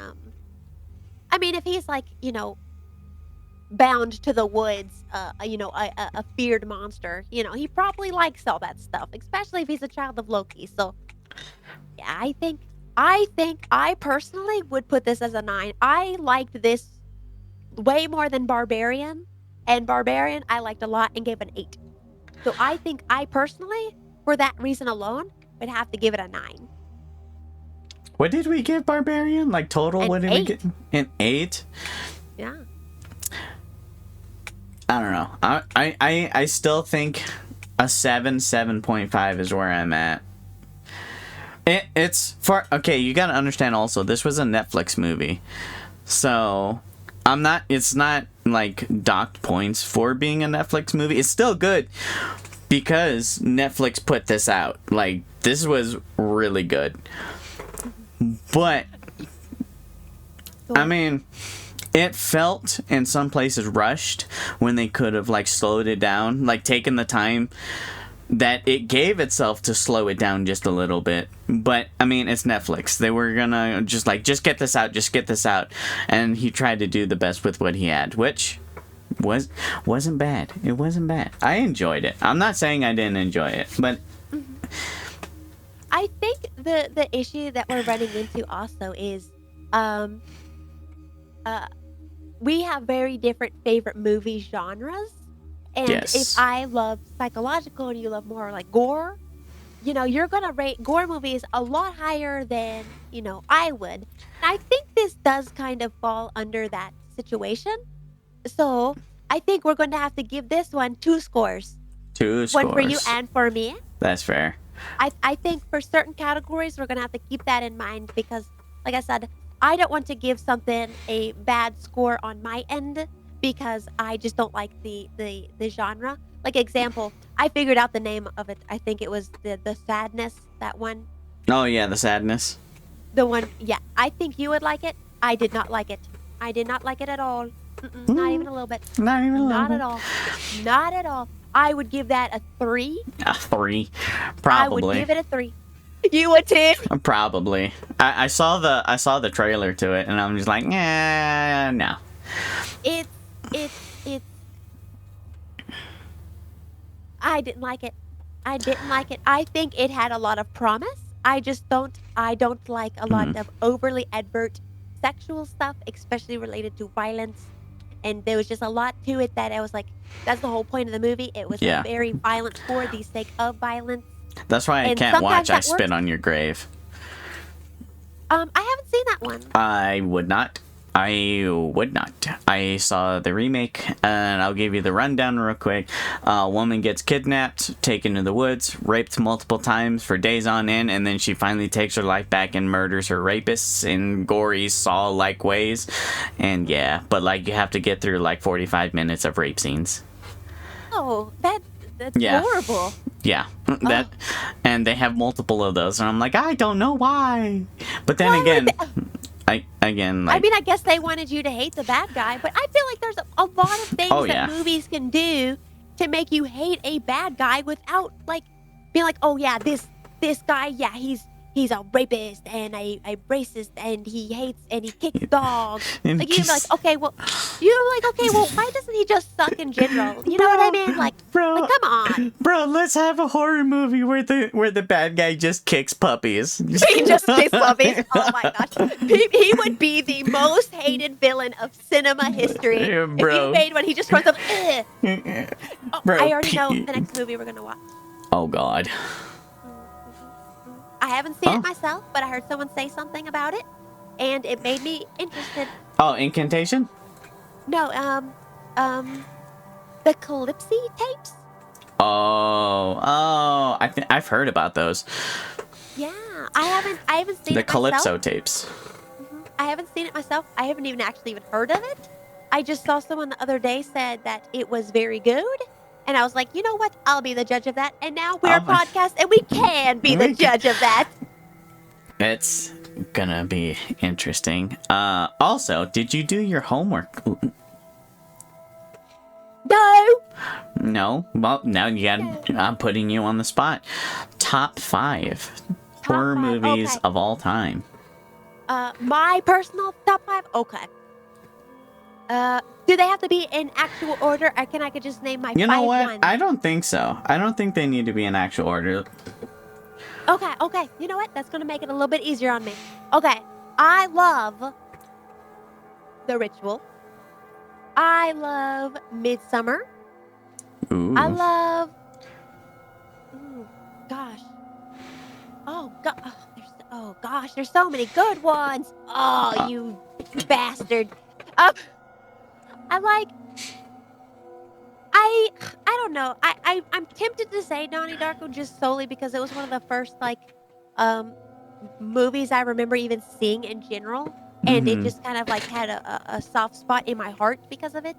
I mean, if he's like, you know, bound to the woods, you know, a feared monster, you know, he probably likes all that stuff, especially if he's a child of Loki. So yeah, I think I personally would put this as a 9. I liked this way more than Barbarian, and Barbarian I liked a lot and gave an 8. So I think I personally, for that reason alone, would have to give it a 9. What did we give Barbarian? Like total, what did we get? An 8? Yeah. I don't know. I still think a 7.5 is where I'm at. It's for, okay, you gotta understand also, this was a Netflix movie. So, it's not like docked points for being a Netflix movie. It's still good because Netflix put this out. Like, this was really good. But, I mean, it felt in some places rushed when they could have like slowed it down, like taken the time that it gave itself to slow it down just a little bit. But I mean, it's Netflix. They were gonna just get this out, and he tried to do the best with what he had, which wasn't bad. It wasn't bad. I enjoyed it. I'm not saying I didn't enjoy it, but I think the issue that we're running into also is, um, uh, we have very different favorite movie genres, and if yes. I love psychological and you love more like gore, you're gonna rate gore movies a lot higher than, I would. And I think this does kind of fall under that situation. So I think we're going to have to give this one 2 scores, Two one for you scores. and for me. That's fair. I think for certain categories, we're gonna have to keep that in mind because, like I said, I don't want to give something a bad score on my end because I just don't like the genre. Like example, I figured out the name of it. I think it was the sadness, that one. Oh yeah, the sadness. The one, yeah. I think you would like it. I did not like it. I did not like it at all. Not even a little bit. Not even a little Not bit. at all. Not at all. I would give that a 3. A 3, I probably. would give it a 3. You would too? Probably. I saw the trailer to it, and I'm just like, no. It's I didn't like it. I didn't like it. I think it had a lot of promise. I don't like a lot of overly advert sexual stuff, especially related to violence. And there was just a lot to it that I was like, that's the whole point of the movie. It was Yeah. very violent for the sake of violence. That's why I And can't watch sometimes I that Spit works. on Your Grave. I haven't seen that one. I would not. I saw the remake, and I'll give you the rundown real quick. A woman gets kidnapped, taken to the woods, raped multiple times for days on end, and then she finally takes her life back and murders her rapists in gory Saw-like ways. And yeah, but like you have to get through like 45 minutes of rape scenes. Oh, that's Yeah. horrible. Yeah, that, and they have multiple of those, and I'm like, I don't know why. But then Why would again, they- like, I mean, I guess they wanted you to hate the bad guy, but I feel like there's a lot of things Oh, yeah. that movies can do to make you hate a bad guy without like being like, oh yeah, this guy, yeah, he's a rapist and a racist and he hates and he kicks dogs. And Like you're like, just- okay, well, why doesn't he just suck in general? You know what I mean? Like, bro, come on. bro, let's have a horror movie where the bad guy just kicks puppies. He just kicks puppies. Oh my gosh. He would be the most hated villain of cinema history. Yeah, If bro. you made one, he just runs up. Ugh. Oh, Bro, I already know the next movie we're gonna watch. Oh God. I haven't seen Oh. it myself, but I heard someone say something about it, and it made me interested. Oh, Incantation. No, the Calypsy tapes. Oh, I've heard about those. Yeah, I haven't seen The it Calypso myself. tapes. I haven't seen it myself. I haven't even heard of it. I just saw someone the other day said that it was very good. And I was like, you know what? I'll be the judge of that. And now we're a Oh my- podcast and we can be the We can- judge of that. It's gonna be interesting. Also, did you do your homework? No. No. Well, now you got. I'm putting you on the spot. Top 5 horror 5, movies okay. of all time. My personal top 5? Okay. Do they have to be in actual order? Or I could just name my You know 5 what? ones? I don't think so. I don't think they need to be in actual order. Okay. You know what? That's going to make it a little bit easier on me. Okay. I love The Ritual. I love Midsummer. Ooh. I love. Ooh, gosh. Oh god. Oh gosh. There's so many good ones. Oh, you bastard. I like. I don't know. I'm tempted to say Donnie Darko just solely because it was one of the first movies I remember even seeing in general, and it Mhm. just kind of like had a soft spot in my heart because of it.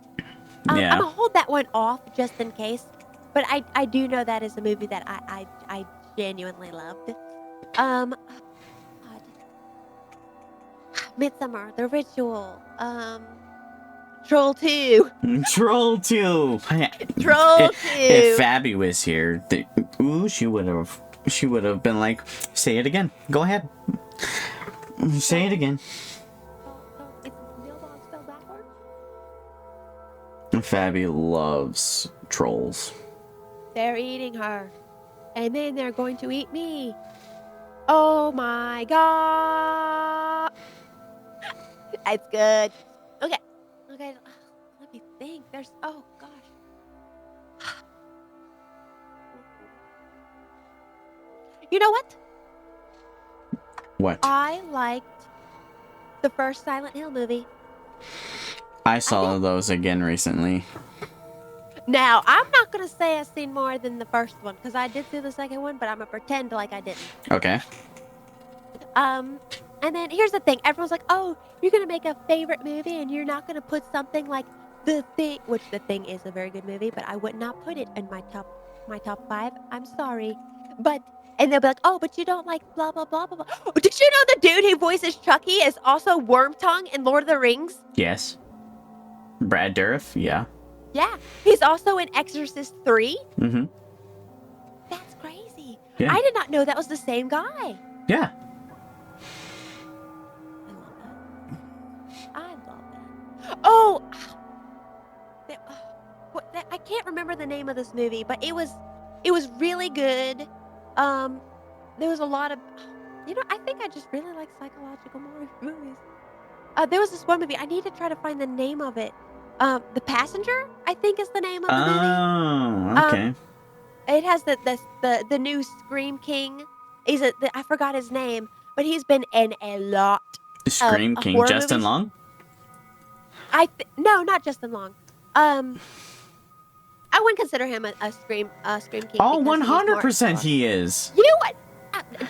Yeah. I'm gonna hold that one off just in case, but I do know that is a movie that I genuinely loved. God. Midsummer, The Ritual, Troll 2, Troll 2. Troll 2. If Fabi was here, she would have been like, say it again. Go ahead. Say it again. It's Neil Bond spelled backwards? Fabi loves trolls. They're eating her. And then they're going to eat me. Oh my god. It's good. Okay. Okay. Let me think. There's. Oh gosh. You know what? What? I liked the first Silent Hill movie. I saw those again recently. Now, I'm not going to say I've seen more than the first one, because I did see the second one, but I'm going to pretend like I didn't. Okay. And then here's the thing. Everyone's like, oh, you're going to make a favorite movie, and you're not going to put something like The Thing, which The Thing is a very good movie, but I would not put it in my top 5. I'm sorry. But, and they'll be like, oh, but you don't like blah, blah, blah, blah, blah. Oh, did you know the dude who voices Chucky is also Wormtongue in Lord of the Rings? Yes. Brad Dourif? Yeah. Yeah. He's also in Exorcist 3. Mm-hmm. That's crazy. Yeah. I did not know that was the same guy. Yeah. I love that. Oh, I can't remember the name of this movie, but it was really good. There was a lot of, I think I just really like psychological movies. There was this one movie. I need to try to find the name of it. The Passenger, I think, is the name of the movie. Oh, okay. It has the new Scream King. I forgot his name, but he's been in a lot. The Scream King, Justin movies. Long? No, not Justin Long. I wouldn't consider him a Scream King. Oh, 100% he is. You know what?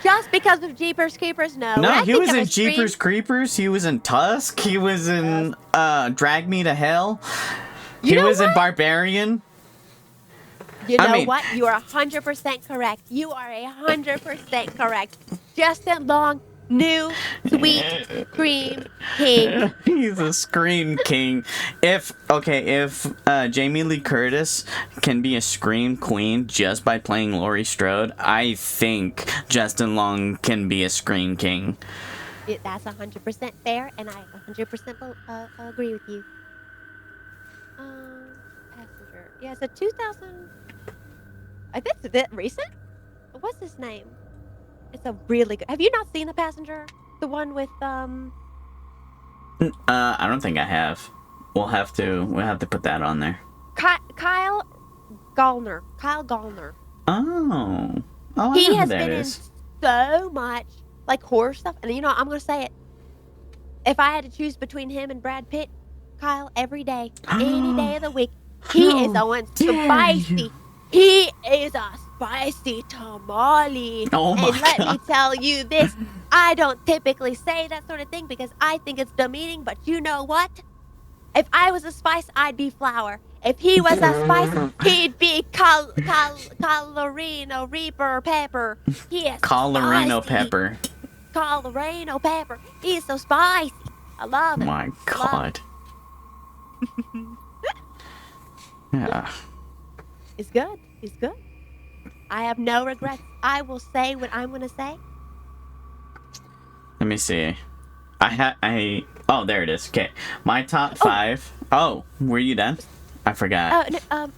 Just because of Jeepers Creepers, no. No, he was in Jeepers Creepers. He was in Tusk. He was in Drag Me to Hell. He was in Barbarian. You know what? You are 100% correct. You are 100% correct. Justin Long, new sweet Scream King. He's a Scream King. If Jamie Lee Curtis can be a Scream Queen just by playing Laurie Strode, I think Justin Long can be a Scream King. That's 100% fair, and I 100% agree with you. Passenger. Yeah, it's a 2000. I think it's a bit recent. What's his name? It's a really good. Have you not seen The Passenger? The one with I don't think I have. We'll have to put that on there. Kyle Gallner. Oh, he has been in so much like horror stuff, and I'm gonna say it. If I had to choose between him and Brad Pitt, Kyle, every day, any day of the week, he is on spicy. He is a spicy tamale. Oh my and let God. me tell you this, I don't typically say that sort of thing because I think it's demeaning, but you know what? If I was a spice, I'd be flour. If he was a spice, he'd be Colorino Reaper Pepper. He is Colorino spicy. Pepper. Colorino Pepper. He's so spicy. I love it. My God. Yeah. It's good. It's good. I have no regrets. I will say what I'm going to say. Let me see. Oh, there it is. Okay. My top 5. Oh, were you done? I forgot. I'm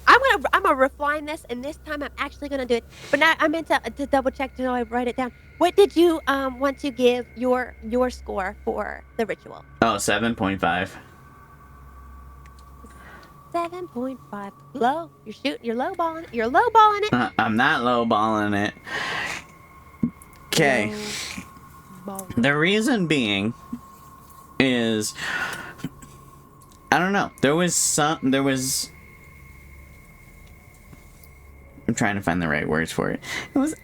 gonna refine this, and this time I'm actually gonna do it. But now I meant to double check to know I write it down. What did you want to give your score for The Ritual? Oh, 7.5. 7.5. Low. You're lowballing it. You're lowballing it. I'm not lowballing it. Okay. The reason being is, I don't know. I'm trying to find the right words for it. It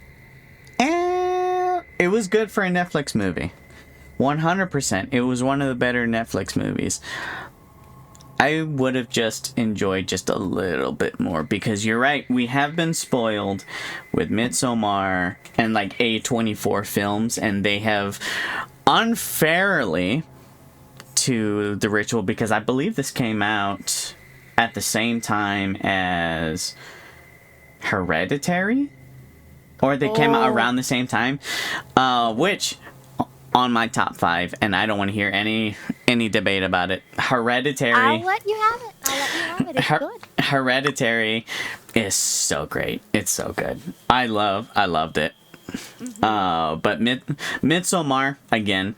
was good for a Netflix movie. 100%. It was one of the better Netflix movies. I would have just enjoyed just a little bit more because you're right. We have been spoiled with Midsommar and like A24 films, and they have unfairly to The Ritual, because I believe this came out at the same time as Hereditary, or they came out around the same time, which on my top 5, and I don't want to hear any debate about it. Hereditary. I'll let you have it. I'll let you have it. It's good. Hereditary is so great. It's so good. I loved it. But Midsommar, again,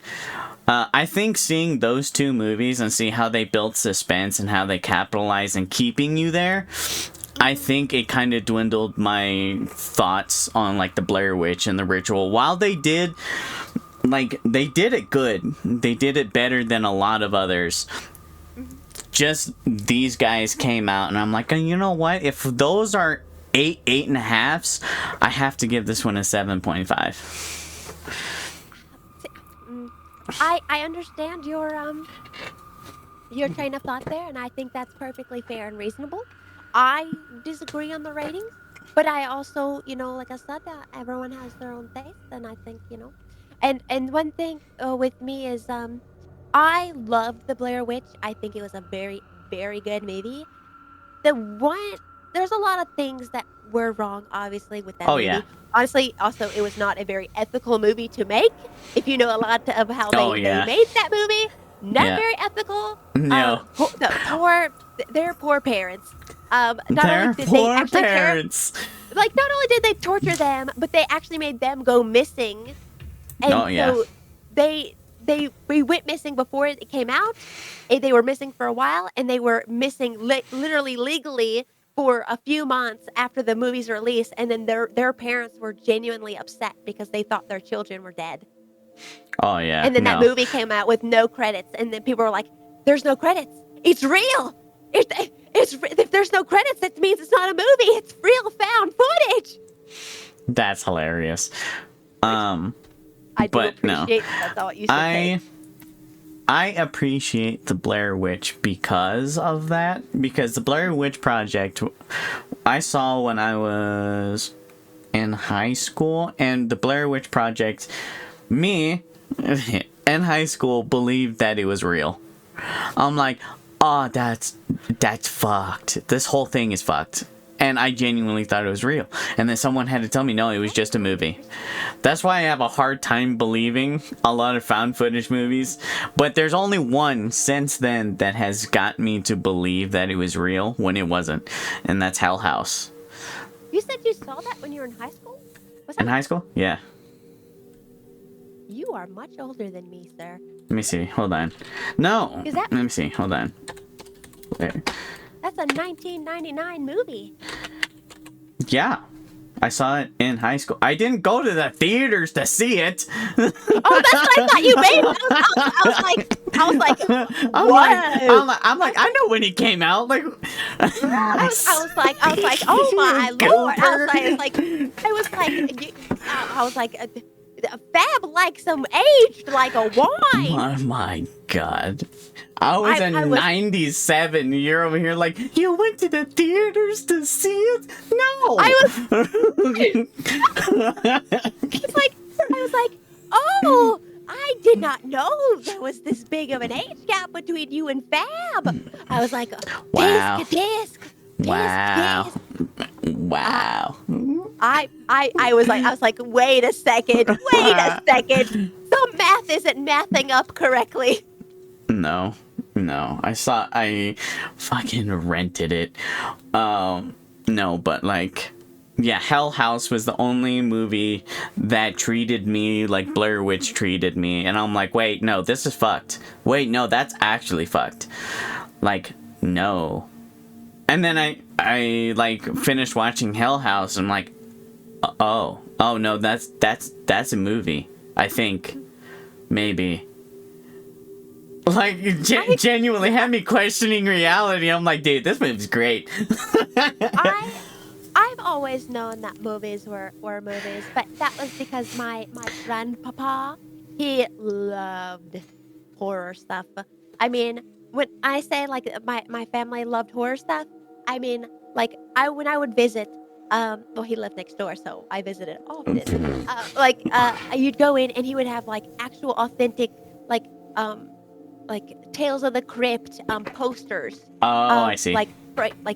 I think seeing those two movies and see how they built suspense and how they capitalize in keeping you there, I think it kind of dwindled my thoughts on like the Blair Witch and the Ritual. While they did it good, they did it better than a lot of others. Just these guys came out and I'm like, you know what? If those are 8.5s, I have to give this one a 7.5. I understand your train of thought there, and I think that's perfectly fair and reasonable. I disagree on the ratings, but I also, like I said, everyone has their own taste, and I think, and one thing with me is I loved the Blair Witch. I think it was a very, very good movie. There's a lot of things that were wrong, obviously, with that movie. Yeah. Honestly, also, it was not a very ethical movie to make. If you know a lot of how they made that movie, not very ethical. No. They're poor parents. They're poor parents. Not only did they torture them, but they actually made them go missing. And so we went missing before it came out. They were missing for a while, and they were missing literally legally for a few months after the movie's release, and then their parents were genuinely upset because they thought their children were dead. Oh yeah. And then that movie came out with no credits, and then people were like, "There's no credits. It's real. If there's no credits, that means it's not a movie. It's real found footage." That's hilarious. I do appreciate that's all you said. I appreciate the Blair Witch because of that. Because the Blair Witch Project, I saw when I was in high school, and the Blair Witch Project, me in high school believed that it was real. I'm like, oh, that's fucked. This whole thing is fucked. And I genuinely thought it was real. And then someone had to tell me, no, it was just a movie. That's why I have a hard time believing a lot of found footage movies. But there's only one since then that has got me to believe that it was real when it wasn't. And that's Hell House. You said you saw that when you were in high school? In high school? Yeah. You are much older than me, sir. Let me see. Hold on. No. Let me see. Hold on. There. That's a 1999 movie. Yeah. I saw it in high school. I didn't go to the theaters to see it. Oh, that's what I thought you made. I was like, what? I'm like, I know when it came out. Like, I was like, oh my lord! I was like, Fab like some aged like a wine. Oh my god. I was in 97. You're over here like, you went to the theaters to see it? No. I was like, oh, I did not know there was this big of an age gap between you and Fab. I was like, wow. disc. Wow. I was like, wait a second. Some math isn't mathing up correctly. No. I fucking rented it. No, but like, yeah, Hell House was the only movie that treated me like Blair Witch treated me. And I'm like, wait, no, this is fucked. Wait, no, that's actually fucked. Like, no. And then I like finished watching Hell House and I'm like, oh no, that's a movie. I think. Maybe. Like, genuinely had me questioning reality. I'm like, dude, this movie's great. I've always known that movies were movies, but that was because my grandpapa, he loved horror stuff. I mean, when I say like my family loved horror stuff, I mean like when I would visit, well, he lived next door, so I visited often. You'd go in and he would have like actual authentic like Tales of the Crypt posters. Oh, I see. Like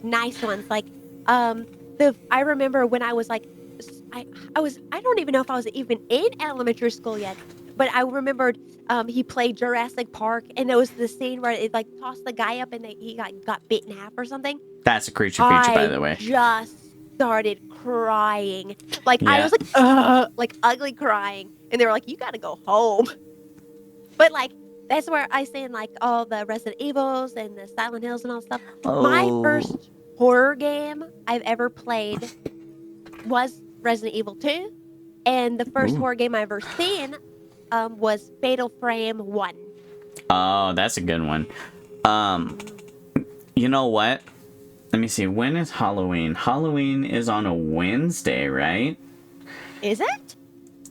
nice ones. Like I remember when I was like I don't even know if I was even in elementary school yet, but I remembered, he played Jurassic Park, and there was the scene where it, like, tossed the guy up and he got bit in half or something. That's a creature feature, by the I way. just started crying. Like, I Yeah. was like ugly crying, and they were like, "You gotta go home." But, like, that's where I seen, like, all the Resident Evils and the Silent Hills and all stuff. My Oh. first horror game I've ever played was Resident Evil 2, and the first Ooh. horror game I ever seen, was Fatal Frame 1. Oh, that's a good one. You know what? Let me see. When is Halloween? Halloween is on a Wednesday, right? Is it?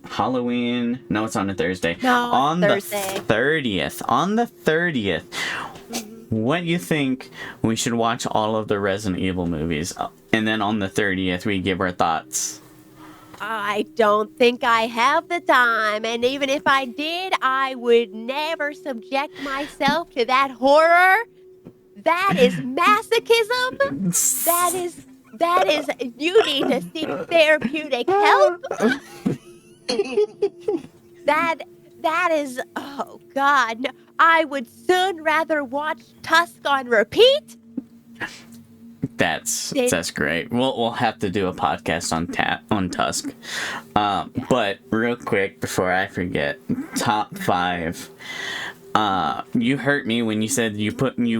Halloween. No, it's on a Thursday. No, on Thursday. the 30th. On the 30th. What do you think? We should watch all of the Resident Evil movies, and then on the 30th we give our thoughts. I don't think I have the time, and even if I did, I would never subject myself to that horror. That is masochism. That is, you need to seek therapeutic help. That is, oh God, no, I would soon rather watch Tusk on repeat. That's great. We'll have to do a podcast on Tusk. But real quick before I forget, top 5. You hurt me when you said you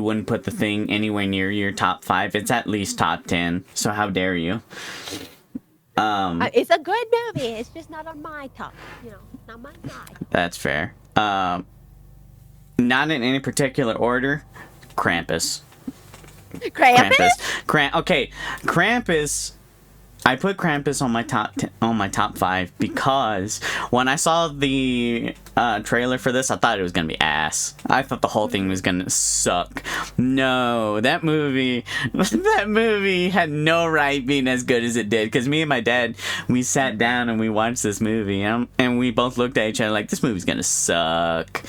wouldn't put the Thing anywhere near your top 5. It's at least top 10. So how dare you? It's a good movie. It's just not on my top. Not my side. That's fair. Not in any particular order. Krampus. Okay, Krampus. I put Krampus on my top 5 because when I saw the trailer for this, I thought it was gonna be ass. I thought the whole thing was gonna suck. No, that movie had no right being as good as it did. Because me and my dad, we sat down and we watched this movie, and we both looked at each other like, this movie's gonna suck.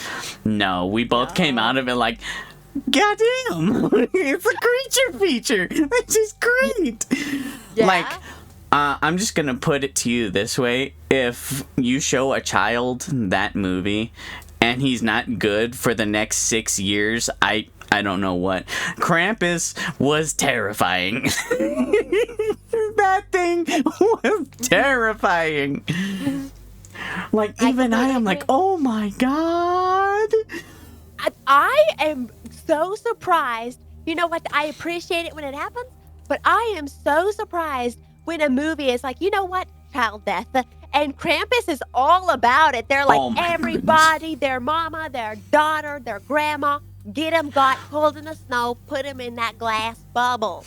No, we both came out of it like, goddamn, it's a creature feature. Which is great. Yeah. Like, I'm just gonna put it to you this way: if you show a child that movie and he's not good for the next 6 years, I don't know what. Krampus was terrifying. That thing was terrifying. Like, even I am like, oh my God. I am so surprised. You know what? I appreciate it when it happens, but I am so surprised when a movie is like, you know what? Child death. And Krampus is all about it. They're like, everybody, their mama, their daughter, their grandma, get them, got cold in the snow, put them in that glass bubble.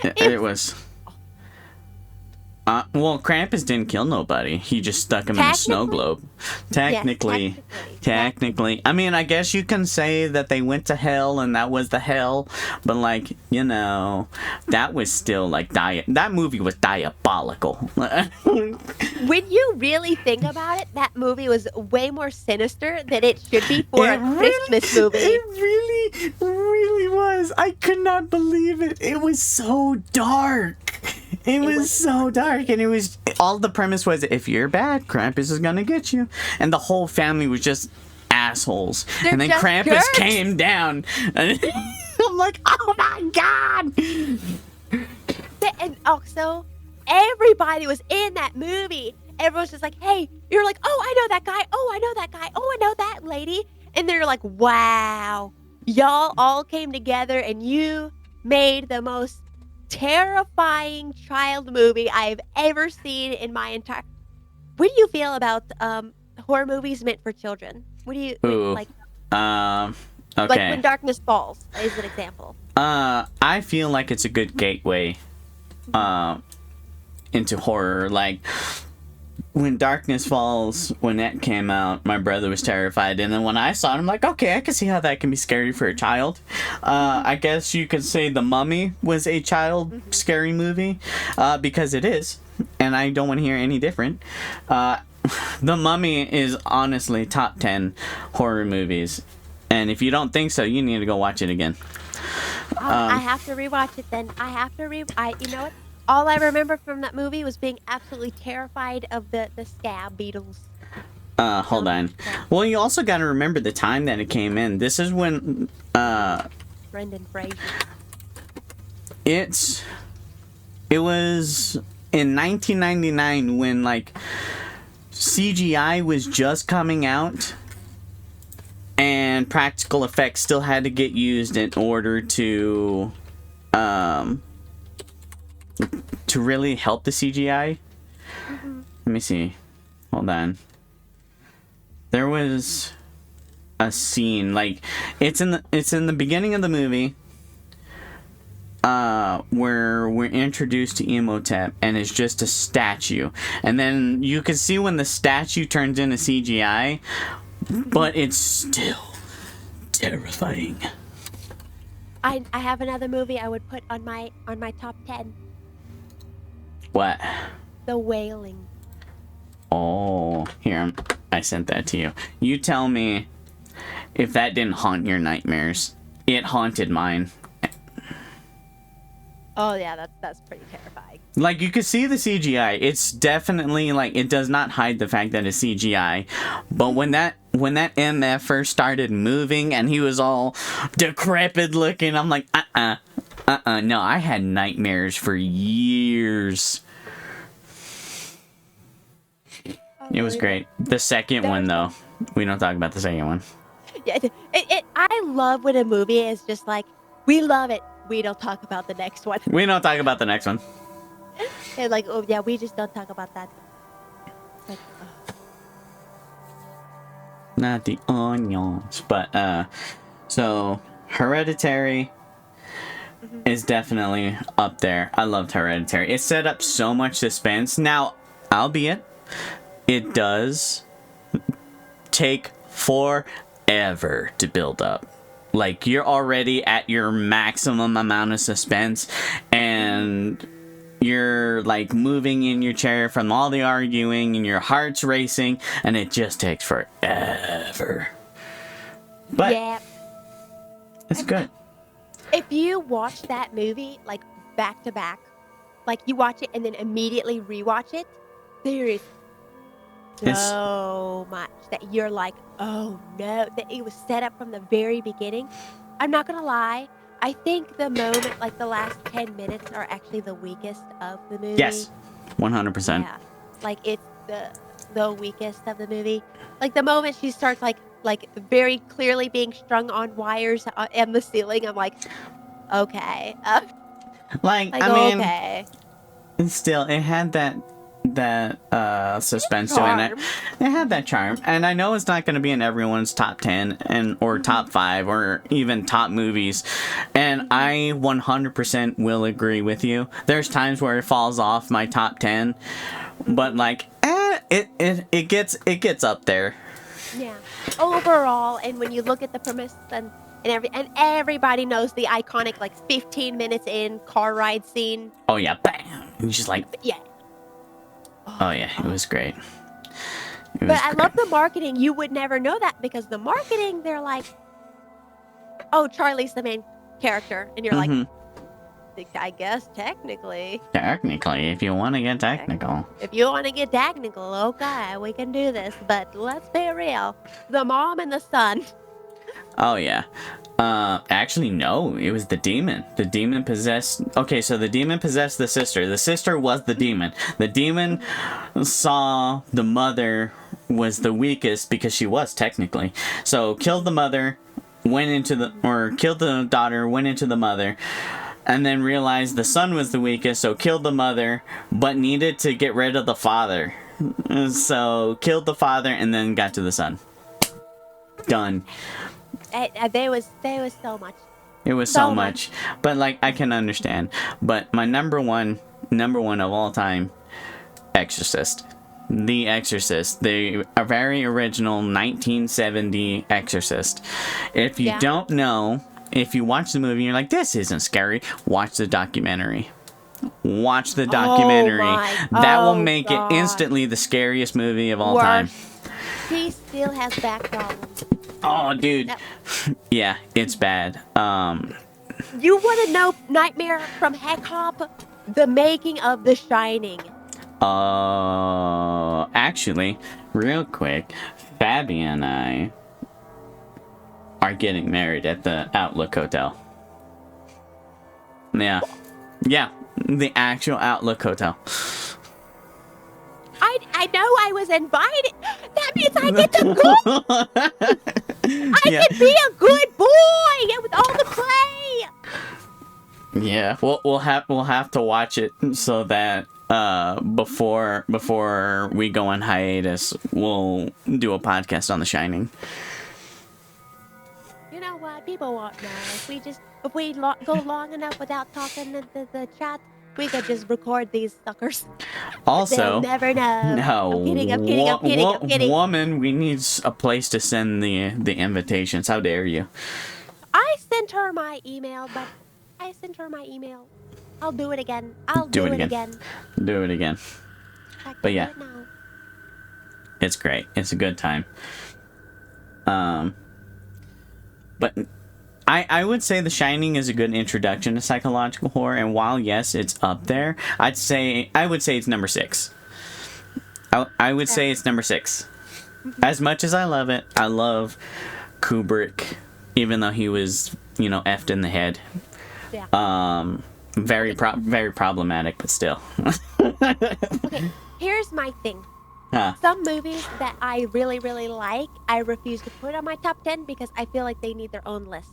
It was... well, Krampus didn't kill nobody. He just stuck him in a snow globe. Technically. I mean, I guess you can say that they went to hell and that was the hell. But, like, that was still, like, that movie was diabolical. When you really think about it, that movie was way more sinister than it should be for a Christmas movie. It really was. I could not believe it. It was so dark. It was so dark, and it was all the premise was, if you're bad, Krampus is gonna get you, and the whole family was just assholes. And then Krampus came down, and I'm like, oh my God! And also, everybody was in that movie. Everyone's just like, hey, you're like, oh, I know that guy. Oh, I know that guy. Oh, I know that lady. And they're like, wow, y'all all came together, and you made the most terrifying child movie I've ever seen in my entire... What do you feel about horror movies meant for children? What do you like? Okay. Like When Darkness Falls is an example. I feel like it's a good gateway into horror. Like, When Darkness Falls, when that came out, my brother was terrified, and then when I saw it, I'm like, okay, I can see how that can be scary for a child. I guess you could say The Mummy was a child scary movie, because it is, and I don't want to hear any different. The Mummy is honestly top 10 horror movies, and if you don't think so, you need to go watch it again. I have to rewatch it then. You know what? All I remember from that movie was being absolutely terrified of the scab beetles. Hold on. Well, you also got to remember the time that it came in. This is when Brendan Fraser. it was in 1999 when like CGI was just coming out and practical effects still had to get used in order to really help the CGI. Let me see. Hold on. There was a scene like it's in the beginning of the movie where we're introduced to Imhotep and it's just a statue, and then you can see when the statue turns into CGI, but it's still terrifying. I have another movie I would put on my top 10. What? The Wailing. Oh, here, I sent that to you. You tell me if that didn't haunt your nightmares. It haunted mine. Oh yeah, that's pretty terrifying. Like, you can see the CGI. It's definitely, like, it does not hide the fact that it's CGI. But when that MF first started moving and he was all decrepit looking, I'm like, no, I had nightmares for years. It was great. The second one, though, we don't talk about the second one. Yeah, I love when a movie is just like, we love it. We don't talk about the next one. We don't talk about the next one. And like, oh yeah, we just don't talk about that. Like, Not the onions. But, so, Hereditary is definitely up there. I loved Hereditary. It set up so much suspense. Now, albeit, it does take forever to build up. Like, you're already at your maximum amount of suspense, and you're, like, moving in your chair from all the arguing, and your heart's racing, and it just takes forever. But, yeah. it's good. If you watch that movie, like, back to back, like, you watch it and then immediately rewatch it, there is so much that you're like, oh no, that it was set up from the very beginning. I'm not gonna lie, I think the moment, like the last 10 minutes, are actually the weakest of the movie. Yes, 100%. Yeah, like it's the weakest of the movie. Like the moment she starts like very clearly being strung on wires on the ceiling, I'm like, okay, Like, like I mean, okay. still, it had that suspense to it. It had that charm, and I know it's not going to be in everyone's top 10 or top 5 or even top movies, and I 100% will agree with you. There's times where it falls off my top 10, but like it gets up there. Yeah, overall, and when you look at the premise and everybody knows the iconic like 15 minutes in car ride scene. Oh yeah, bam! It's just like, yeah. Oh yeah, it was great. But I love the marketing. You would never know that because the marketing, they're like, oh, Charlie's the main character. And you're like, I guess technically. Technically, if you want to get technical. If you want to get technical, okay, we can do this. But let's be real. The mom and the son. Oh yeah. Actually, no, it was the demon. The demon possessed... Okay, so the demon possessed the sister. The sister was the demon. The demon saw the mother was the weakest because she was, technically. So, killed the mother, killed the daughter, went into the mother, and then realized the son was the weakest, so killed the mother, but needed to get rid of the father. So, killed the father and then got to the son. Done. There was so much. It was so much. But like, I can understand. But my number one of all time, Exorcist. The Exorcist. A very original 1970 Exorcist. If you don't know, if you watch the movie and you're like, this isn't scary, watch the documentary. Watch the documentary. That will make it instantly the scariest movie of all time. He still has back problems. Oh, dude. Yeah, it's bad. You want to know Nightmare from Heck Hop? The making of The Shining. actually, real quick, Fabi and I are getting married at the Outlook Hotel. Yeah. Yeah, the actual Outlook Hotel. I know I was invited. That means I get to go. I can be a good boy with all the play. Yeah, we'll have to watch it so that before we go on hiatus, we'll do a podcast on The Shining. You know what? People won't know. If we go long enough without talking the chat, we could just record these suckers. Also, they'll never know. No, I'm kidding. Woman, we need a place to send the invitations. How dare you? I sent her my email. I'll do it again. Do it again. Do it again. But yeah, do it now. It's great. It's a good time. But I would say The Shining is a good introduction to psychological horror, and while yes, it's up there, I would say it's number 6. I would say it's number 6. As much as I love it, I love Kubrick, even though he was, effed in the head. Yeah. Very problematic, but still. Okay, here's my thing. Some movies that I really, really like, I refuse to put on my top 10 because I feel like they need their own list.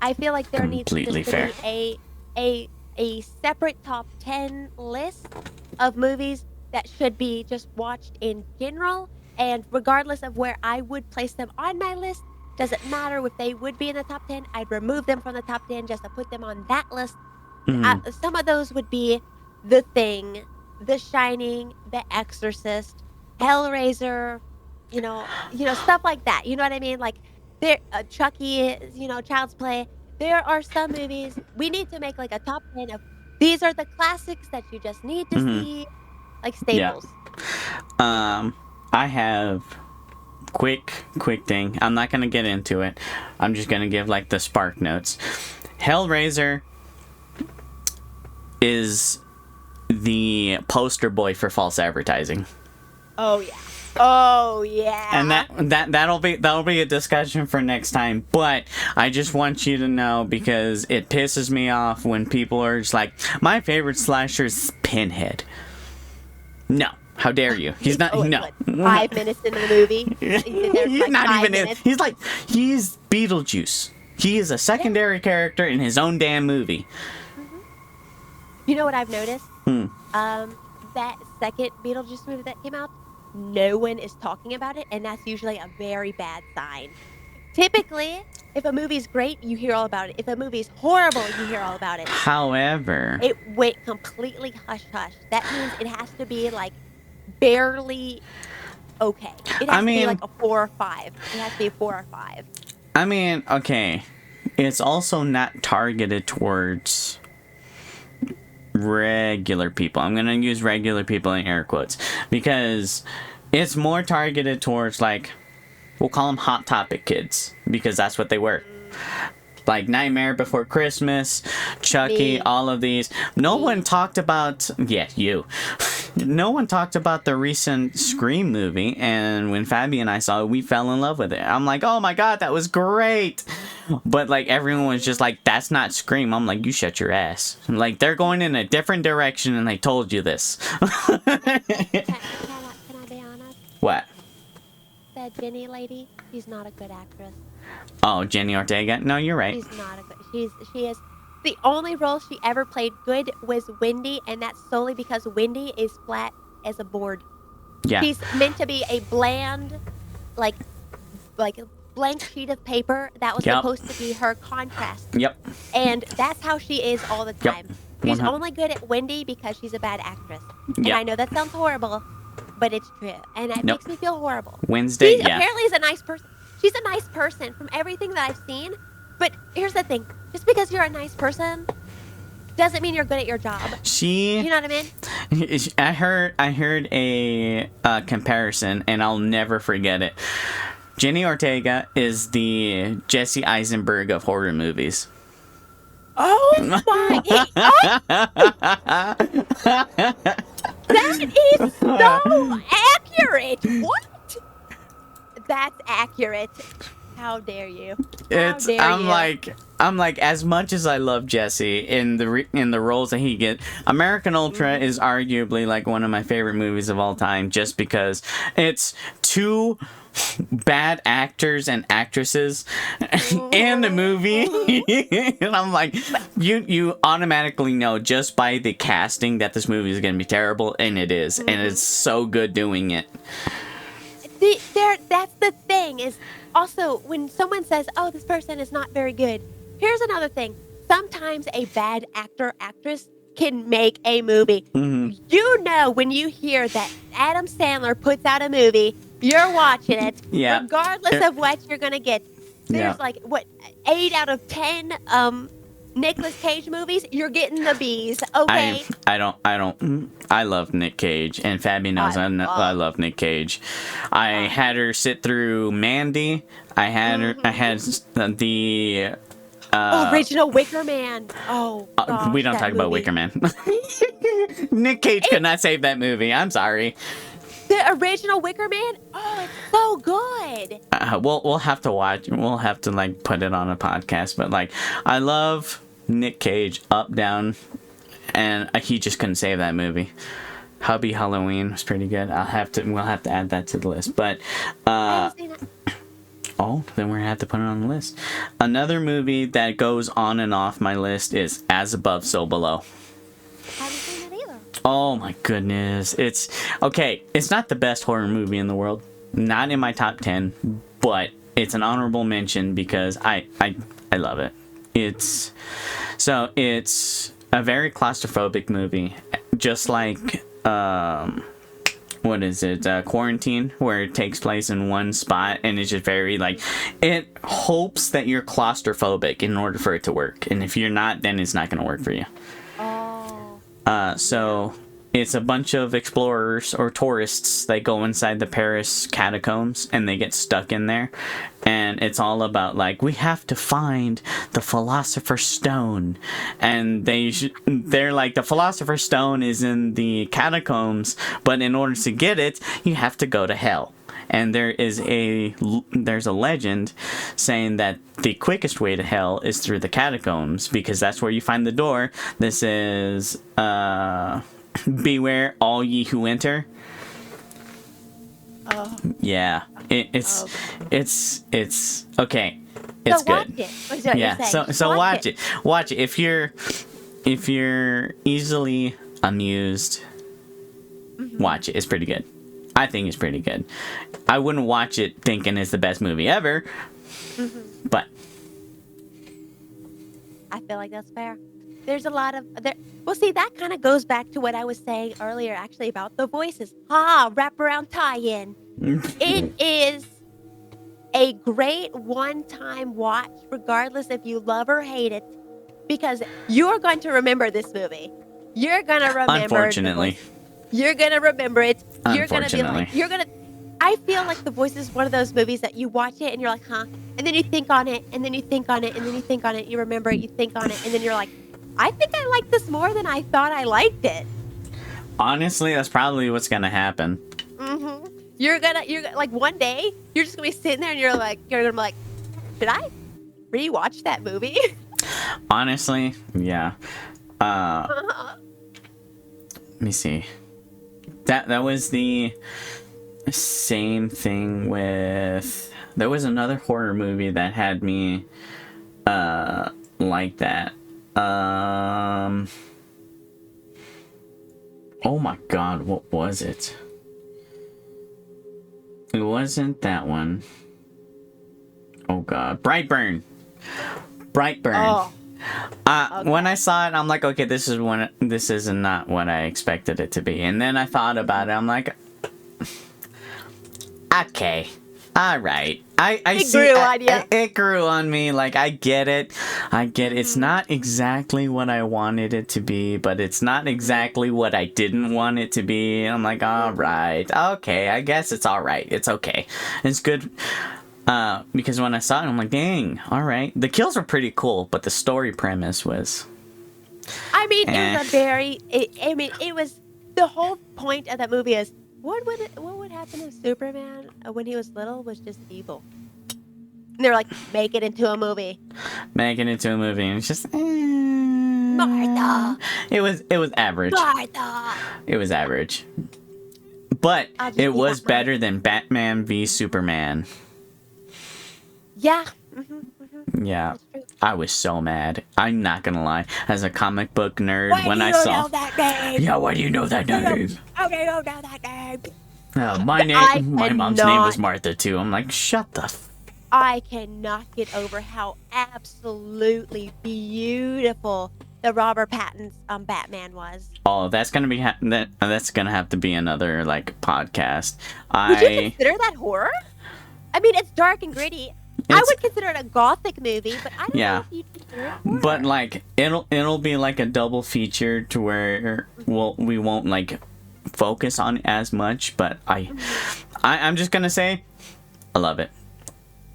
I feel like there needs to be a separate top 10 list of movies that should be just watched in general, and regardless of where I would place them on my list, doesn't matter if they would be in the top 10, I'd remove them from the top 10 just to put them on that list. Mm-hmm. Some of those would be The Thing, The Shining, The Exorcist, Hellraiser, stuff like that. You know what I mean? Like, there, Chucky, Child's Play. There are some movies we need to make like a top 10 of. These are the classics that you just need to see, like staples. Yeah. I have quick thing. I'm not gonna get into it. I'm just gonna give like the spark notes. Hellraiser is the poster boy for false advertising. Oh yeah. And that'll be a discussion for next time. But I just want you to know, because it pisses me off when people are just like, my favorite slasher is Pinhead. No, how dare you? He's not. No. What, 5 minutes into the movie. He's not even in. He's Beetlejuice. He is a secondary character in his own damn movie. Mm-hmm. You know what I've noticed? That second Beetlejuice movie that came out, no one is talking about it, and that's usually a very bad sign. Typically, if a movie's great, you hear all about it. If a movie's horrible, you hear all about it. However, it went completely hush-hush. That means it has to be, like, barely okay. It has to be, like, a 4 or 5. It has to be a 4 or 5. I mean, okay. It's also not targeted towards regular people. I'm gonna use regular people in air quotes, because it's more targeted towards, like, we'll call them Hot Topic kids, because that's what they were. Like Nightmare Before Christmas, Chucky, all of these. No one talked about... Yeah, you. No one talked about the recent Scream movie, and when Fabi and I saw it, we fell in love with it. I'm like, oh my god, that was great! But, like, everyone was just like, that's not Scream. I'm like, you shut your ass. Like, they're going in a different direction, and they told you this. Can I be honest? What? That Jenny lady, she's not a good actress. Oh, Jenny Ortega? No, you're right. She's not a good... She is... The only role she ever played good was Wendy, and that's solely because Wendy is flat as a board. Yeah. She's meant to be a bland, like a blank sheet of paper. That was supposed to be her contrast. Yep. And that's how she is all the time. Yep. She's only good at Wendy because she's a bad actress. And Yep. I know that sounds horrible, but it's true. And it makes me feel horrible. Wednesday, She apparently is a nice person. She's a nice person from everything that I've seen. But here's the thing. Just because you're a nice person doesn't mean you're good at your job. You know what I mean? I heard a comparison, and I'll never forget it. Jenny Ortega is the Jesse Eisenberg of horror movies. Oh my! That is so accurate. accurate. What? That's accurate. How dare you? How dare you? I'm like, as much as I love Jesse in the roles that he gets, American Ultra is arguably like one of my favorite movies of all time, just because it's two bad actors and actresses in the movie. And I'm like, you automatically know just by the casting that this movie is gonna be terrible, and it is, and it's so good doing it. That's the thing, is also when someone says, oh, this person is not very good, here's another thing. Sometimes a bad actor, actress can make a movie. You know, when you hear that Adam Sandler puts out a movie, you're watching it, regardless of what you're going to get. There's like, 8 out of 10 Nicolas Cage movies, you're getting the B's, okay? I love Nick Cage, and Fabi knows I love Nick Cage. I had her sit through Mandy. I had the original Wicker Man. Oh, gosh, we don't talk about Wicker Man. Nick Cage could not save that movie. I'm sorry. The original Wicker Man? Oh, it's so good. We'll have to watch. We'll have to like put it on a podcast. But like, I love Nick Cage, Up, Down, and he just couldn't save that movie. Hubby Halloween was pretty good. We'll have to add that to the list. But then we're gonna have to put it on the list. Another movie that goes on and off my list is As Above, So Below. Haven't seen it either. Oh my goodness. It's okay. It's not the best horror movie in the world. Not in my top 10, but it's an honorable mention because I love it. It's a very claustrophobic movie, just like what is it? Quarantine, where it takes place in one spot, and it's just very like, it hopes that you're claustrophobic in order for it to work, and if you're not, then it's not going to work for you. So it's a bunch of explorers or tourists that go inside the Paris catacombs, and they get stuck in there, and it's all about like, we have to find the Philosopher's Stone, and they're like, the Philosopher's Stone is in the catacombs, but in order to get it, you have to go to hell. And there's a legend saying that the quickest way to hell is through the catacombs, because that's where you find the door. This is beware all ye who enter. Yeah, it's okay. It's good. So watch it. Watch it. If you're easily amused, watch it. It's pretty good. I think it's pretty good. I wouldn't watch it thinking it's the best movie ever, but I feel like that's fair. There's a lot of well, see, that kind of goes back to what I was saying earlier, actually, about the voices. Wraparound tie-in. It is a great one-time watch, regardless if you love or hate it, because you're going to remember this movie. You're going to remember. Unfortunately. You're going to remember it. You're going to be like, I feel like The Voice is one of those movies that you watch it and you're like, huh? And then you think on it, and then you think on it, and then you think on it, you remember it, you think on it, and then you're like, I think I like this more than I thought I liked it. Honestly, that's probably what's going to happen. You're like, one day, you're just going to be sitting there and you're going to be like, did I rewatch that movie? Honestly, yeah. Let me see. That was the same thing with, there was another horror movie that had me like that. Oh my god, what was it? It wasn't that one. Oh god, Brightburn. Oh. Okay. When I saw it, I'm like, okay, this is not what I expected it to be. And then I thought about it. I'm like, okay, all right. It grew on me. Like, I get it. It's not exactly what I wanted it to be, but it's not exactly what I didn't want it to be. I'm like, all right, okay, I guess it's all right. It's okay. It's good. Because when I saw it, I'm like, dang, all right. The kills were pretty cool, but the story premise was... it was a very... it was... The whole point of that movie is, what would happen if Superman, when he was little, was just evil? And they're like, make it into a movie. Make it into a movie, and it's just Martha. It was average. Martha. It was average, but it was better than Batman v Superman. Yeah. Yeah, I was so mad. I'm not gonna lie. As a comic book nerd, Why when do I you saw know that name? yeah, why do you know that name? How do you know that name? My mom's name was Martha too. I'm like, shut the. I cannot get over how absolutely beautiful the Robert Pattinson Batman was. Oh, that's gonna be that's gonna have to be another like podcast. Would you consider that horror? I mean, it's dark and gritty. I would consider it a gothic movie, but I don't know if you'd consider it horror. But like it'll be like a double feature to where we won't like focus on it as much. But I'm just gonna say, I love it.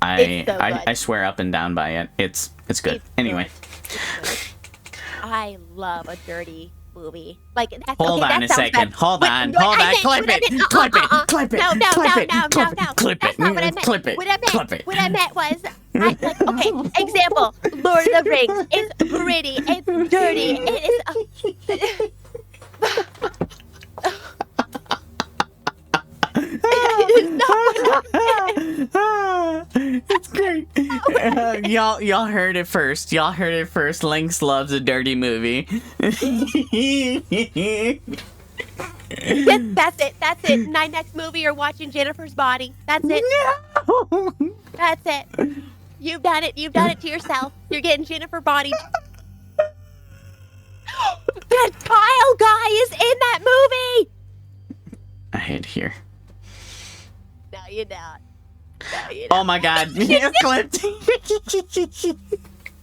I swear up and down by it. It's good. Anyway. I love a dirty movie. Like that's, hold on a second. Hold on. Clip it. Clip it. No. Clip it. Clip it. What I meant was, okay, example, Lord of the Rings. It's gritty. It's dirty. It is. It's great. Y'all heard it first. Lynx loves a dirty movie. Yes, that's it. My next movie, you're watching Jennifer's Body. That's it. No. That's it. You've done it to yourself. You're getting Jennifer Body. That Kyle guy is in that movie. I hate here. No, you're not. Oh my god, it's clipped.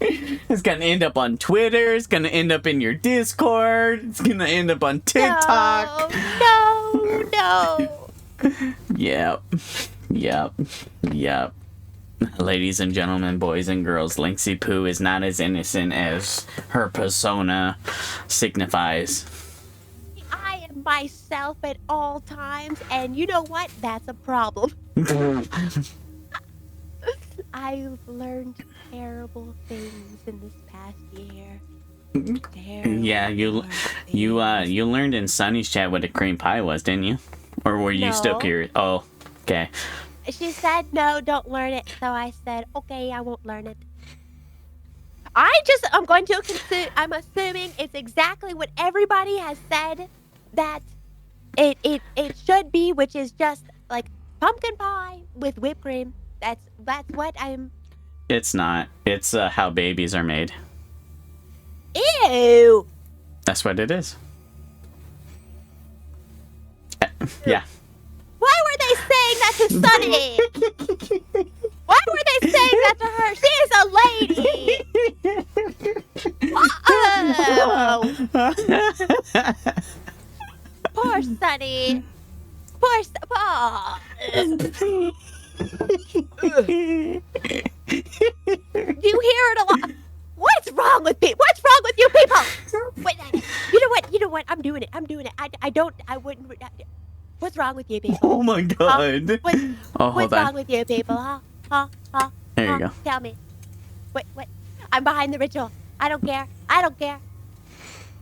It's gonna end up on Twitter, it's gonna end up in your Discord, it's gonna end up on TikTok. No. Yep. Ladies and gentlemen, boys and girls, Lynxie Poo is not as innocent as her persona signifies. I am myself at all times, and you know what? That's a problem. I've learned terrible things in this past year. Yeah, you learned in Sunny's chat what a cream pie was, didn't you? Or were you still curious? Oh, okay. She said no, don't learn it. So I said, okay, I won't learn it. I'm assuming it's exactly what everybody has said that it should be, which is just like pumpkin pie with whipped cream. That's what I'm. It's not. It's how babies are made. Ew. That's what it is. Yeah. Why were they saying that to Sunny? Why were they saying that to her? She is a lady. Poor Sunny. You hear it a lot. What's wrong with people? What's wrong with you people? Wait, you know what? I'm doing it. I wouldn't. What's wrong with you people? Oh my god. What's wrong with you people? Huh? There you go. Tell me. What? I'm behind the ritual. I don't care.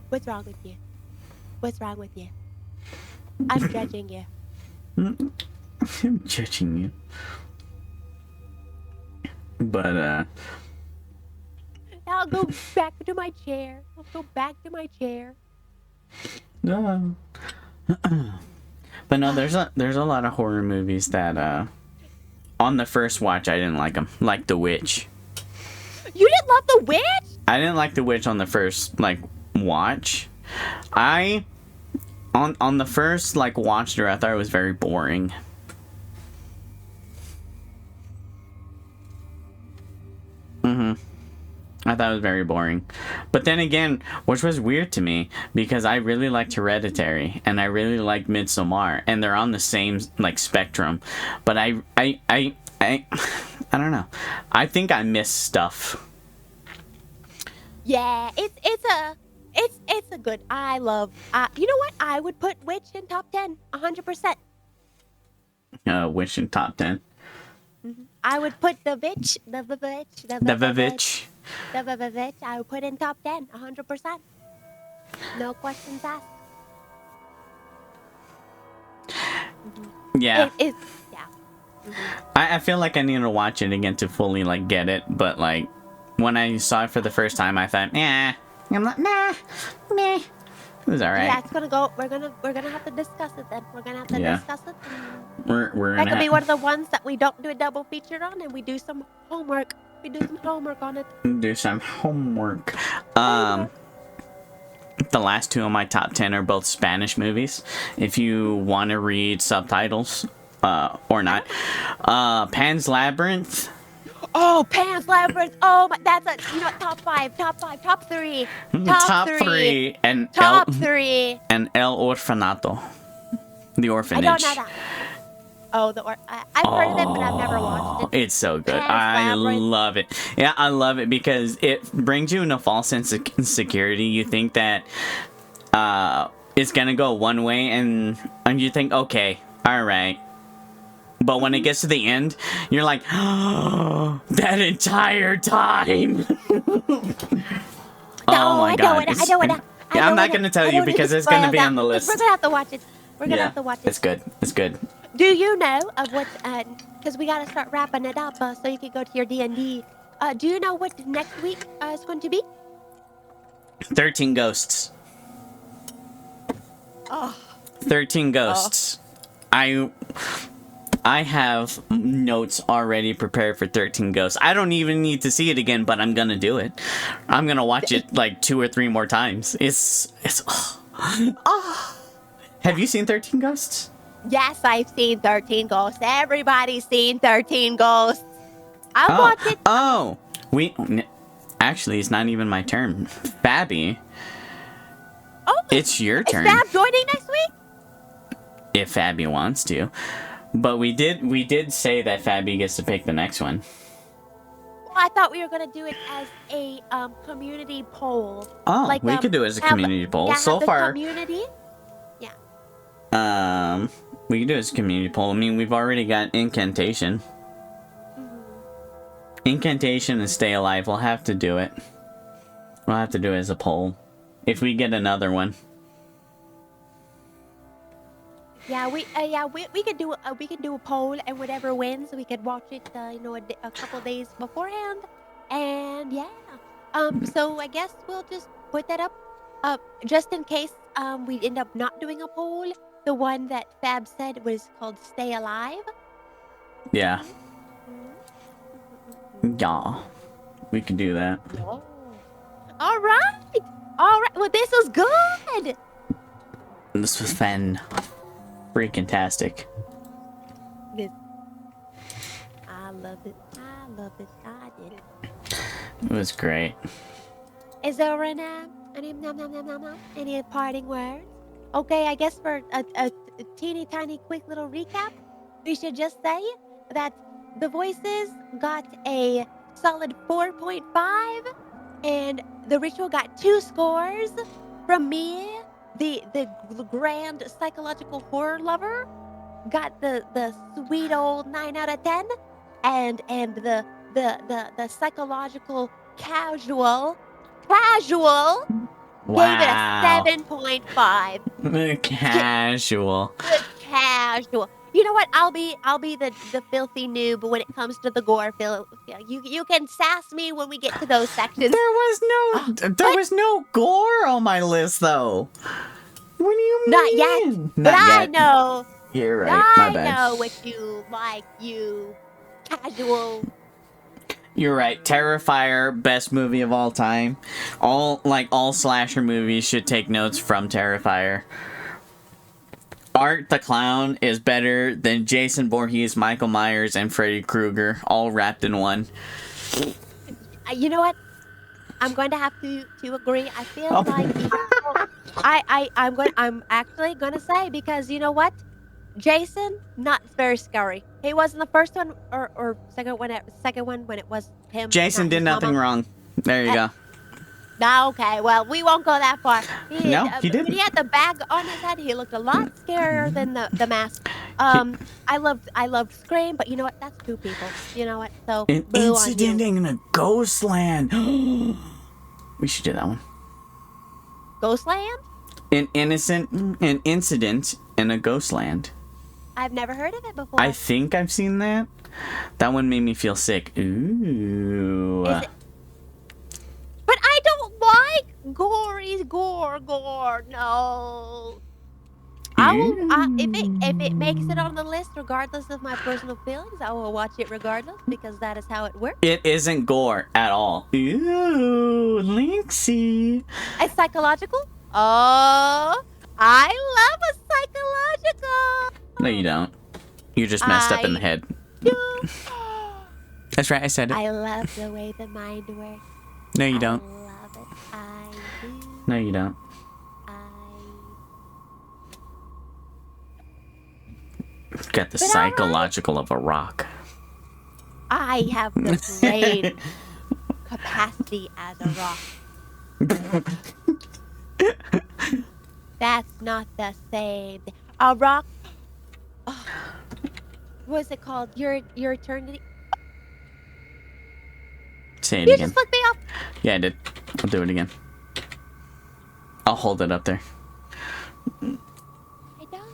What's wrong with you? I'm judging you. I'm judging you. But I'll go back to my chair. No. But no, there's a lot of horror movies that on the first watch I didn't like them. Like The Witch. You didn't love The Witch? I didn't like The Witch on the first watch. On the first watch through, I thought it was very boring. I thought it was very boring. But then again, which was weird to me, because I really liked Hereditary and I really liked Midsommar, and they're on the same spectrum. But I don't know. I think I missed stuff. Yeah, it's a good. I love. You know what? I would put Witch in top 10, 100%. wishing top 10. I would put the bitch, the The bitch, I would put in top 10, 100%. No questions asked. Yeah. Yeah. I feel like I need to watch it again to fully like get it, but like when I saw it for the first time, I thought, yeah. I'm like, meh. It was alright. Yeah, it's gonna go. We're gonna have to discuss it then. We're gonna have to discuss it. We're That could be one of the ones that we don't do a double feature on, and we do some homework. We do some homework on it. do some homework. The last two of my top 10 are both Spanish movies. If you want to read subtitles, or not, Pan's Labyrinth. Oh, Pan's Labyrinth. Oh, my, that's a top 5, top 5, top 3, Top three, and top 3, and El Orfanato, the orphanage. I don't know that. Oh, I've heard of it, but I've never watched it. It's so good. Pan's I Labyrinth. love it. Yeah, I love it because it brings you in a false sense of security. You think that it's gonna go one way, and you think, okay, all right. But when it gets to the end, you're like, oh, that entire time. Oh my god. I'm not going to tell you because it's going to be on the list. We're going to have to watch it. We're going to have to watch it. It's good. It's good. Do you know of what, because we got to start wrapping it up so you can go to your D&D. Do you know what next week is going to be? 13 Ghosts. Oh. 13 Ghosts. I have notes already prepared for 13 Ghosts. I don't even need to see it again, but I'm gonna do it. I'm gonna watch it like 2 or 3 more times. It's Have you seen 13 Ghosts? Yes, I've seen 13 Ghosts. Everybody's seen 13 Ghosts. I'll watch it. Oh, actually, it's not even my turn. Fabby. Oh, it's your turn. Is Fab joining next week? If Fabby wants to. But we did say that Fabby gets to pick the next one. Well, I thought we were gonna do it as a community poll. Oh, like, we could do it as a community poll. Yeah, so far, community. Yeah. We could do it as a community poll. I mean, we've already got Incantation. Incantation and Stay Alive. We'll have to do it. We'll have to do it as a poll if we get another one. Yeah, we could do a poll, and whatever wins, we could watch it, a couple days beforehand, and yeah. So I guess we'll just put that up, just in case we end up not doing a poll. The one that Fab said was called "Stay Alive." Yeah. Yeah, we can do that. Oh. All right. Well, this was good. This was fun. Freaking-tastic. I love it. I did it. It was great. Is there any parting words? Okay, I guess for a teeny tiny quick little recap, we should just say that the voices got a solid 4.5, and the ritual got 2 scores from me. The grand psychological horror lover got the sweet old 9 out of 10, and the psychological casual gave it a 7.5. Casual. Casual. You know what? I'll be the filthy noob when it comes to the gore film. You can sass me when we get to those sections. There was no gore on my list though. What do you mean? Not yet. But I know. You're right. My bad. I know what you like, you casual. You're right. Terrifier, best movie of all time. All slasher movies should take notes from Terrifier. Art the Clown is better than Jason Voorhees, Michael Myers, and Freddy Krueger, all wrapped in one. You know what? I'm going to have to agree. I feel I'm actually gonna say, because you know what? Jason, not very scary. He wasn't the first one or second one when it was him. Jason did nothing wrong. There you go. No, okay, well, we won't go that far. No, he didn't. When he had the bag on his head, he looked a lot scarier than the mask. I loved Scream, but you know what? That's two people. You know what? So An boo on incident you. in a ghost land. We should do that one. Ghostland? An incident in a ghost land. I've never heard of it before. I think I've seen that. That one made me feel sick. Ooh. Is it? But I don't like gory gore. No. I will. If it makes it on the list, regardless of my personal feelings, I will watch it regardless because that is how it works. It isn't gore at all. Ooh, Lynxie. It's psychological. Oh, I love a psychological. No, you don't. You're just messed up in the head. Do. That's right, I said it. I love the way the mind works. No, you don't. I love it. I do. No, you don't. Got the psychological of a rock. I have the brain capacity as a rock. That's not the same. A rock. Oh, what's it called? Your eternity. Say it You again. just flicked me off. Yeah, I did. I'll do it again. I'll hold it up there. I don't.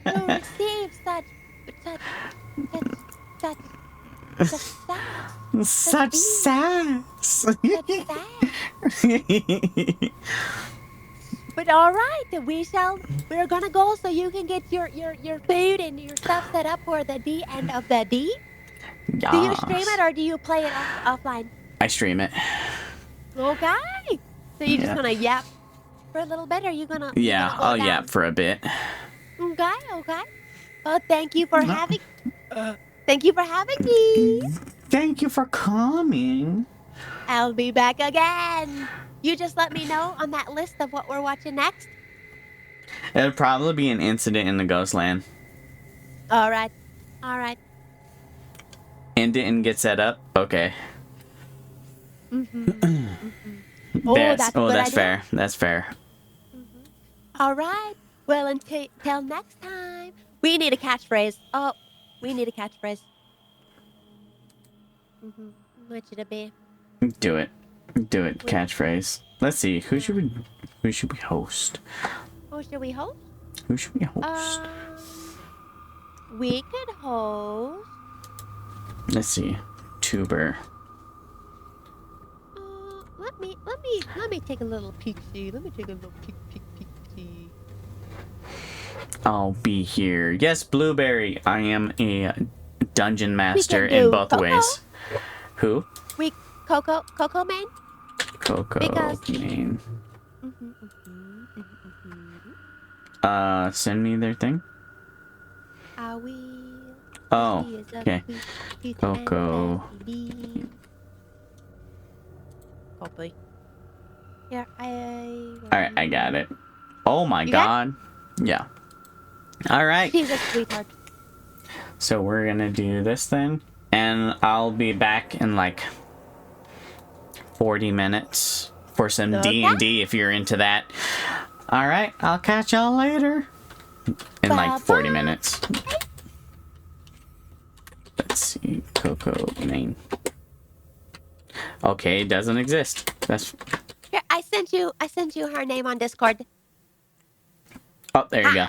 You receive such Such sass. But all right, we're gonna go so you can get your food and your stuff set up for the end of the D. Yes. Do you stream it or do you play it offline? I stream it. Okay. So you're just Yeah. gonna yap for a little bit, or are you gonna? Yeah, I'll yap for a bit. Okay. Well, thank you for having. Thank you for having me. Thank you for coming. I'll be back again. You just let me know on that list of what we're watching next. It'll probably be an incident in the ghost land. All right. End it and get set up? Okay. Oh, that's a good idea. Fair. That's fair. All right. Well, until next time. We need a catchphrase. Oh, we need a catchphrase. What should it be? Do it. Catchphrase. Let's see. Who should we host? Who should we host? Who should we host? We could host. Let's see. Tuber. Let me take a little peek. See. Let me take a little peek. See. I'll be here. Yes, Blueberry. I am a dungeon master can do in both Coco. ways. Who? Coco Man. Coco Main. Send me their thing. I will. Oh, okay. Coco. Copy. Here, Alright, I got it. Oh my You got god. Yeah. Alright. She's a sweetheart. So we're gonna do this then. And I'll be back in like 40 minutes for some D&D if you're into that. Alright, I'll catch y'all later. In like 40 minutes. Let's see. Coco Main. Okay, it doesn't exist. That's... Here, I sent you her name on Discord. Oh, there you go.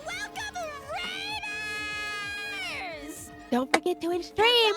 Welcome, Raiders! Don't forget to stream.